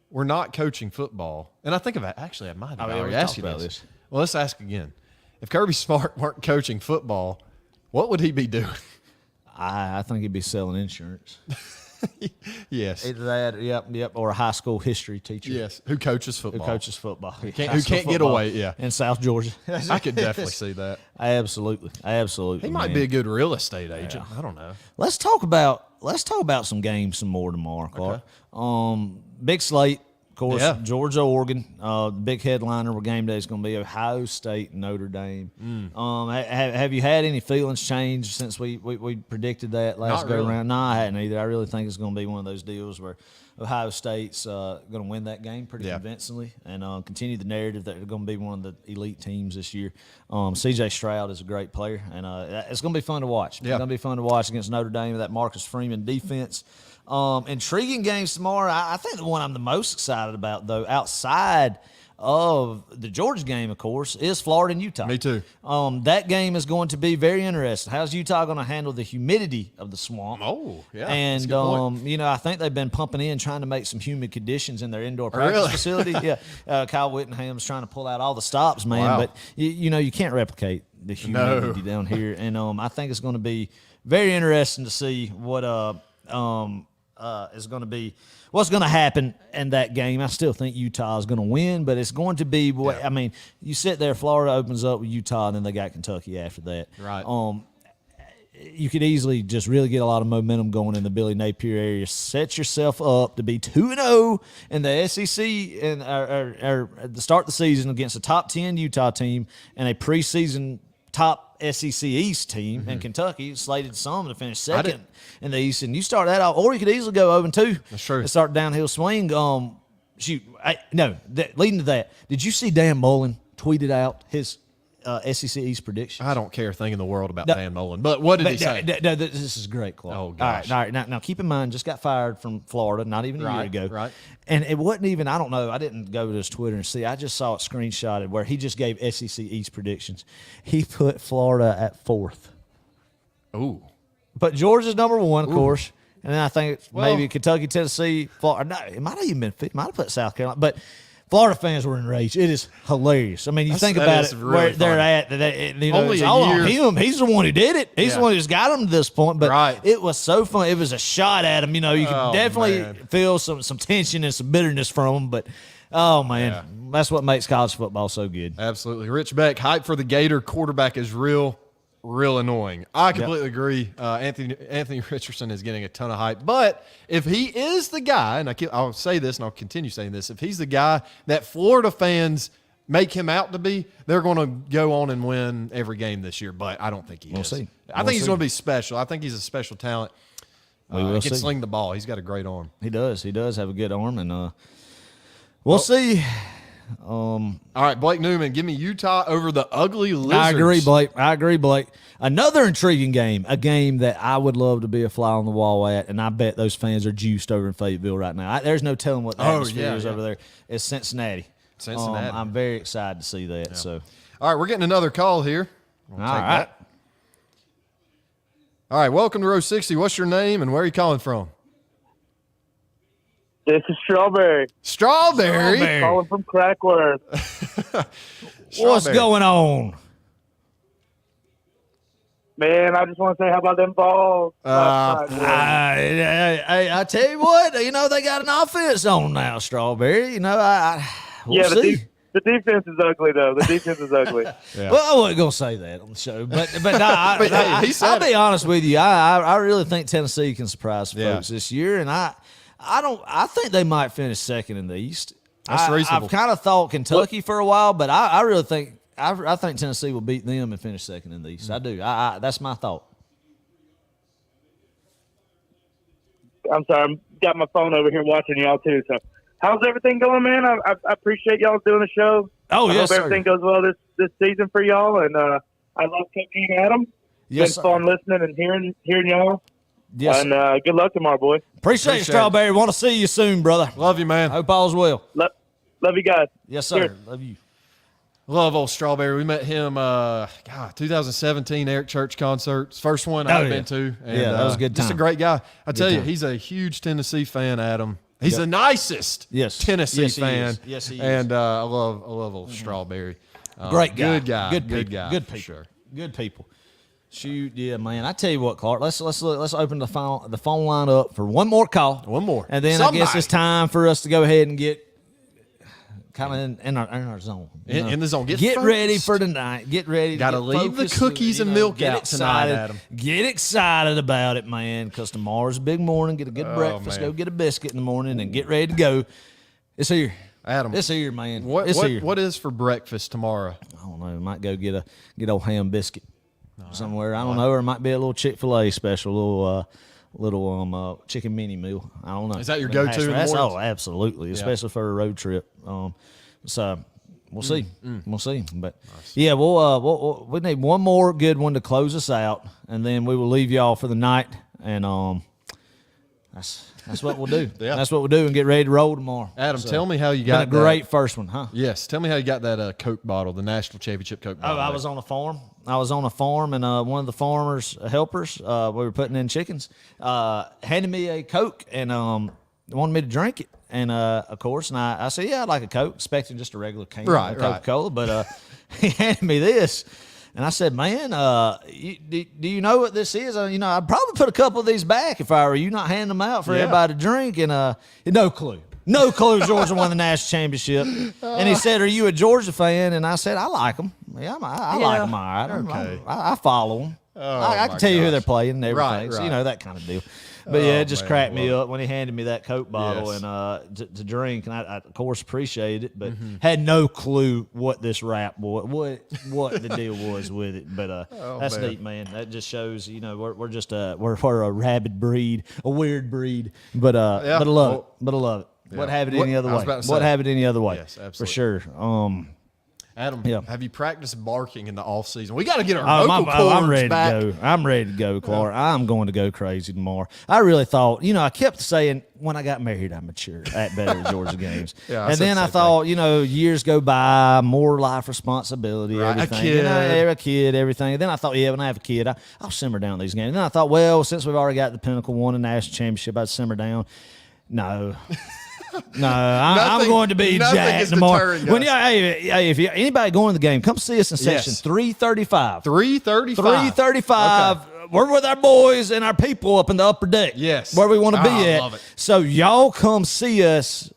were not coaching football, and I think actually I might have already asked you about this. Well, let's ask again: if Kirby Smart weren't coaching football, what would he be doing? I think he'd be selling insurance. Yes. Either that, yep, or a high school history teacher. Yes, who coaches football. Who can't get away, yeah. In South Georgia. I could definitely see that. Absolutely. He might be a good real estate agent. Yeah. I don't know. Let's talk about some games some more tomorrow, Clark. Okay. Big slate. Of course, Georgia, Oregon. The big headliner with game day is going to be Ohio State, Notre Dame. Have you had any feelings change since we predicted that last go around? No, I hadn't either. I really think it's going to be one of those deals where Ohio State's going to win that game pretty convincingly and continue the narrative that they're going to be one of the elite teams this year. C.J. Stroud is a great player, and it's going to be fun to watch. It's going to be fun to watch against Notre Dame with that Marcus Freeman defense. Intriguing games tomorrow. I think the one I'm the most excited about, though, outside of the Georgia game, of course, is Florida and Utah. Me too. That game is going to be very interesting. How's Utah going to handle the humidity of the swamp? Oh, yeah. And, I think they've been pumping in, trying to make some humid conditions in their indoor practice facility. Yeah. Kyle Whittingham's trying to pull out all the stops, man. Wow. But, you can't replicate the humidity down here. And I think it's going to be very interesting to see what is going to be what's going to happen in that game. I still think Utah is going to win, but it's going to be I mean, you sit there, Florida opens up with Utah, and then they got Kentucky after that. Right. You could easily just really get a lot of momentum going in the Billy Napier area. Set yourself up to be 2-0 in the SEC and or at the start of the season against a top 10 Utah team and a preseason top SEC East team, and Kentucky slated some to finish second in the East. And you start that off, or you could easily go 0-2. That's true. And start downhill swing. Leading to that, did you see Dan Mullen tweeted out his SEC East prediction? I don't care a thing in the world about Dan Mullen, but what did he say? This is great, Clark. Oh, gosh. All right. Now, keep in mind, just got fired from Florida not even a year ago. Right. And it wasn't even, I don't know, I didn't go to his Twitter and see. I just saw it screenshotted where he just gave SEC East predictions. He put Florida at 4th. Ooh. But Georgia's number 1, of course. And then I think maybe Kentucky, Tennessee, Florida. No, it might have even been, might have put South Carolina. But Florida fans were enraged. It is hilarious. I mean, you think about it, really where they're funny. at. Only it's a all on year. him. He's the one who did it. He's the one who's got him to this point. But it was so fun. It was a shot at him. You could definitely feel some tension and some bitterness from him. But, oh, man, that's what makes college football so good. Absolutely. Rich Beck, hype for the Gator quarterback is real annoying. I completely agree. Anthony Richardson is getting a ton of hype. But if he is the guy, and I'll say this and I'll continue saying this, if he's the guy that Florida fans make him out to be, they're going to go on and win every game this year. But I don't think he is. We'll see. I think he's going to be special. I think he's a special talent. He can sling the ball. He's got a great arm. He does. He does have a good arm. And we'll see. All right, Blake Newman, give me Utah over the ugly Lizards. I agree, Blake. Another intriguing game, a game that I would love to be a fly on the wall at, and I bet those fans are juiced over in Fayetteville right now. There's no telling what the atmosphere is over there. It's Cincinnati. I'm very excited to see that. Yeah. So, all right, we're getting another call here. We'll take that. All right, welcome to Row 60. What's your name and where are you calling from? This is Strawberry. Strawberry. Calling from Crackworth. What's going on? Man, I just want to say, how about them balls? I tell you what, they got an offense on now, Strawberry. We'll see. The defense is ugly, though. The defense is ugly. Yeah. Well, I wasn't going to say that on the show, but I'll be honest with you. I really think Tennessee can surprise folks this year, and I think they might finish second in the East. That's reasonable. I've kind of thought Kentucky for a while, but I really think I think Tennessee will beat them and finish second in the East. I do. That's my thought. I'm sorry, I've got my phone over here watching y'all too. So, how's everything going, man? I appreciate y'all doing the show. Oh, I yes, hope everything goes well this season for y'all. And I love Coach Adam. Yes, it's sir. been fun listening and hearing y'all. Yes, and good luck tomorrow, boys. Appreciate you, Strawberry. Want to see you soon, brother. Love you, man. Hope all's well. Love you guys. Yes, sir. Cheers. Love you. Love old Strawberry. We met him, 2017 Eric Church concerts. First one I've been to. And, that was a good time. Just a great guy. I tell you, time. he's a huge Tennessee fan, Adam. He's the nicest Tennessee fan. Is. Yes, he is. And I love old Strawberry. Great guy. Good guy. Good Good people. guy. Good for people. sure. Good people. Shoot, yeah, man. I tell you what, Clark. Let's open the phone line up for one more call. One more. And then I guess it's time for us to go ahead and get kind of in our zone. In the zone. Get focused. ready for tonight. Get ready. Gotta leave the cookies and milk get out excited, tonight, Adam. Get excited about it, man, because tomorrow's a big morning. Get a good breakfast. Man. Go get a biscuit in the morning and get ready to go. It's here. Adam. It's here, man. What here. what is for breakfast tomorrow? I don't know. Might go get old ham biscuit somewhere. I don't know. Or it might be a little Chick-fil-A special, little chicken mini meal. I don't know. Is that your go-to in the mornings? Oh, absolutely, especially for a road trip. So we'll see. We'll see. But yeah, we need one more good one to close us out, and then we will leave y'all for the night. And that's what we'll do. Yeah. That's what we'll do, and get ready to roll tomorrow. Adam, So, tell me how you been got a great first one, huh? Yes. Tell me how you got that Coke bottle, the National Championship Coke bottle. Oh, I was on a farm. And one of the farmers' helpers, we were putting in chickens, handed me a Coke and wanted me to drink it. And of course, and I said, yeah, I'd like a Coke, expecting just a regular can of Coca-Cola. But he handed me this. And I said, man, do you know what this is? I'd probably put a couple of these back if I were you, not handing them out for everybody to drink. And no clue. No clue Georgia won the national championship. And he said, are you a Georgia fan? And I said, I like them. Yeah, I like them all right. Okay. I follow them. I can tell you who they're playing and everything. So, that kind of deal. But yeah, it just cracked me up when he handed me that Coke bottle and to drink, and I of course appreciated it, but had no clue what this rap was, what the deal was with it. But that's neat, man. That just shows, we're just we're a rabid breed, a weird breed, but I love it. Yeah. What have it any other way? What have it any other way? Yes, absolutely. For sure. Adam, have you practiced barking in the off season? We got to get our vocal cords I'm ready back. to go. I'm ready to go, Clark. I'm going to go crazy tomorrow. I really thought, I kept saying when I got married, I matured at better Georgia games. Yeah, and then I thought, years go by, more life responsibility, everything. A kid, everything. And then I thought, when I have a kid, I'll simmer down these games. And then I thought, well, since we've already got the pinnacle, won a national championship, I'd simmer down. No. No, I'm going to be jacked tomorrow. If anybody going to the game, come see us in section 335. 335. 335. Okay. We're with our boys and our people up in the upper deck. Yes. Where we want to be at. Love it. So y'all come see us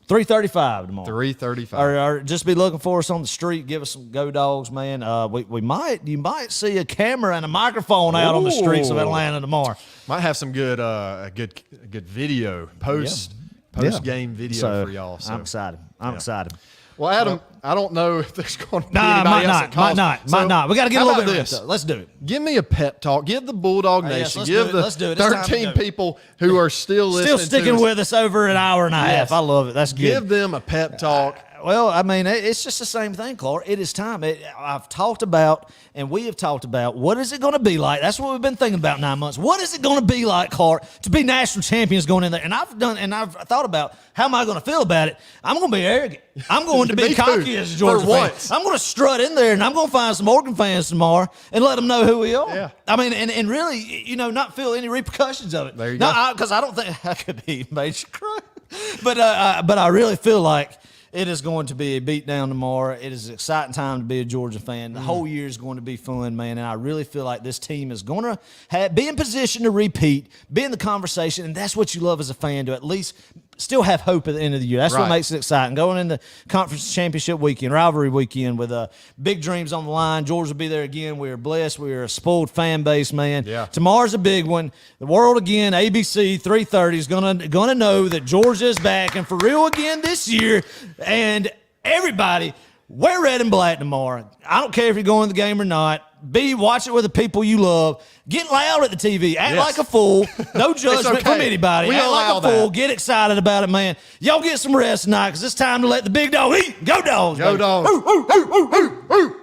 335 tomorrow. 335. Or just be looking for us on the street. Give us some go dogs, man. You might see a camera and a microphone out on the streets of Atlanta tomorrow. Might have some good video post-game video for y'all. So. I'm excited. I'm excited. Well, Adam, I don't know if there's going to be anybody else that calls. Might not. We got to get a little bit of this. Let's do it. Give me a pep talk. Give the Bulldog Nation. Give the let's do it. 13 people who are still listening sticking with us over an hour and a half. I love it. That's good. Give them a pep talk. Well, I mean, it's just the same thing, Clark. It is time. I've talked about, and we have talked about, what is it going to be like? That's what we've been thinking about 9 months. What is it going to be like, Clark, to be national champions going in there? And I've thought about, how am I going to feel about it? I'm going to be arrogant. I'm going to be cocky as a Georgia fan. I'm going to strut in there, and I'm going to find some Oregon fans tomorrow and let them know who we are. Yeah. I mean, and really, not feel any repercussions of it. There you go. Because I don't think I could be major crook. But I really feel like it is going to be a beatdown tomorrow. It is an exciting time to be a Georgia fan. The whole year is going to be fun, man, and I really feel like this team is going to be in position to repeat, be in the conversation, and that's what you love as a fan, to at least still have hope at the end of the year. That's what Right. makes it exciting. Going into conference championship weekend, rivalry weekend with big dreams on the line. Georgia will be there again. We are blessed. We are a spoiled fan base, man. Yeah. Tomorrow's a big one. The world again, ABC 3:30 is gonna know that Georgia is back and for real again this year. And everybody, wear red and black tomorrow. I don't care if you're going to the game or not. Watch it with the people you love. Get loud at the TV. Act Yes. like a fool. No judgment okay. from anybody. We Act like allow a fool. that. Get excited about it, man. Y'all get some rest tonight because it's time to let the big dog eat. Go Dogs. Go baby. Dogs. Ooh, ooh, ooh, ooh, ooh, ooh.